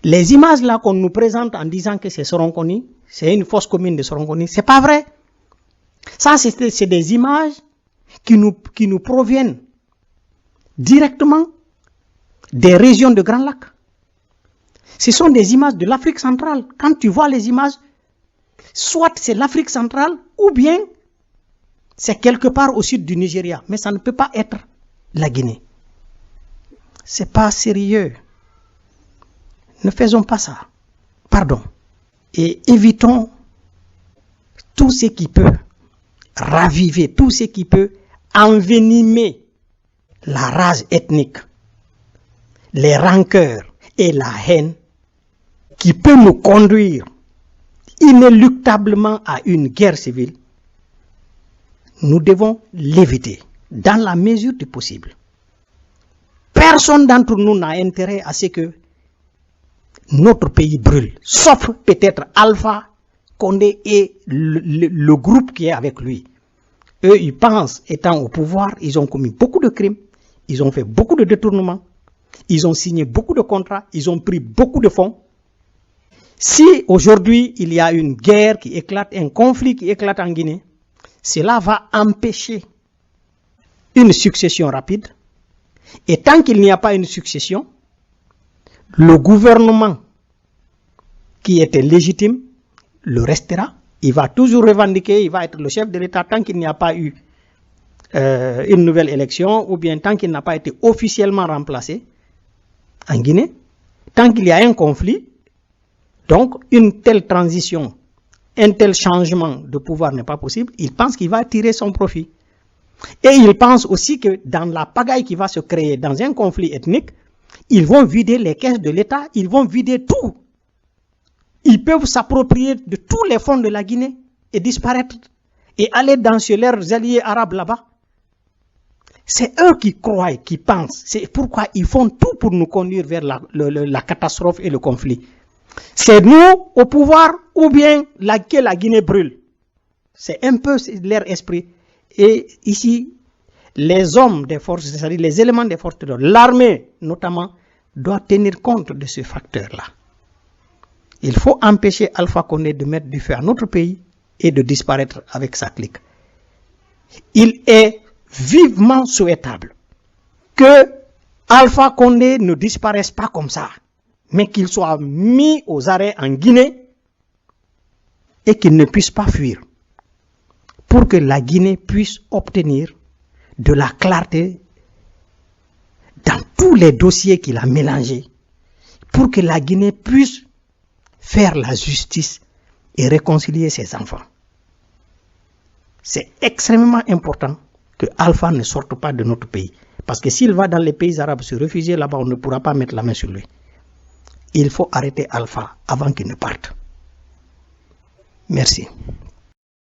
les images là qu'on nous présente en disant que c'est Soronconi, c'est une fosse commune de Soronconi, c'est pas vrai. Ça, c'est des images qui nous proviennent directement des régions de Grand Lac. Ce sont des images de l'Afrique centrale. Quand tu vois les images, soit c'est l'Afrique centrale ou bien c'est quelque part au sud du Nigeria. Mais ça ne peut pas être la Guinée. C'est pas sérieux. Ne faisons pas ça. Pardon. Et évitons tout ce qui peut raviver, tout ce qui peut envenimer la rage ethnique, les rancœurs et la haine qui peut nous conduire inéluctablement à une guerre civile. Nous devons l'éviter dans la mesure du possible. Personne d'entre nous n'a intérêt à ce que notre pays brûle, sauf peut-être Alpha Condé et le groupe qui est avec lui. Eux, ils pensent, étant au pouvoir, ils ont commis beaucoup de crimes, ils ont fait beaucoup de détournements, ils ont signé beaucoup de contrats, ils ont pris beaucoup de fonds. Si aujourd'hui il y a une guerre qui éclate, un conflit qui éclate en Guinée, cela va empêcher une succession rapide. Et tant qu'il n'y a pas une succession, le gouvernement qui était légitime le restera. Il va toujours revendiquer, il va être le chef de l'État tant qu'il n'y a pas eu une nouvelle élection ou bien tant qu'il n'a pas été officiellement remplacé en Guinée. Tant qu'il y a un conflit, donc une telle transition, un tel changement de pouvoir n'est pas possible. Il pense qu'il va tirer son profit. Et il pense aussi que dans la pagaille qui va se créer dans un conflit ethnique, ils vont vider les caisses de l'État, ils vont vider tout. Ils peuvent s'approprier de tous les fonds de la Guinée et disparaître et aller dans chez leurs alliés arabes là-bas. C'est eux qui croient, qui pensent. C'est pourquoi ils font tout pour nous conduire vers la catastrophe et le conflit. C'est nous au pouvoir ou bien que la Guinée brûle. C'est un peu leur esprit. Et ici, les hommes des forces, c'est-à-dire les éléments des forces de l'ordre, l'armée notamment, doit tenir compte de ce facteur-là. Il faut empêcher Alpha Condé de mettre du feu à notre pays et de disparaître avec sa clique. Il est vivement souhaitable que Alpha Condé ne disparaisse pas comme ça, mais qu'il soit mis aux arrêts en Guinée et qu'il ne puisse pas fuir, pour que la Guinée puisse obtenir de la clarté dans tous les dossiers qu'il a mélangés, pour que la Guinée puisse faire la justice et réconcilier ses enfants. C'est extrêmement important que Alpha ne sorte pas de notre pays. Parce que s'il va dans les pays arabes se réfugier là-bas, on ne pourra pas mettre la main sur lui. Il faut arrêter Alpha avant qu'il ne parte. Merci.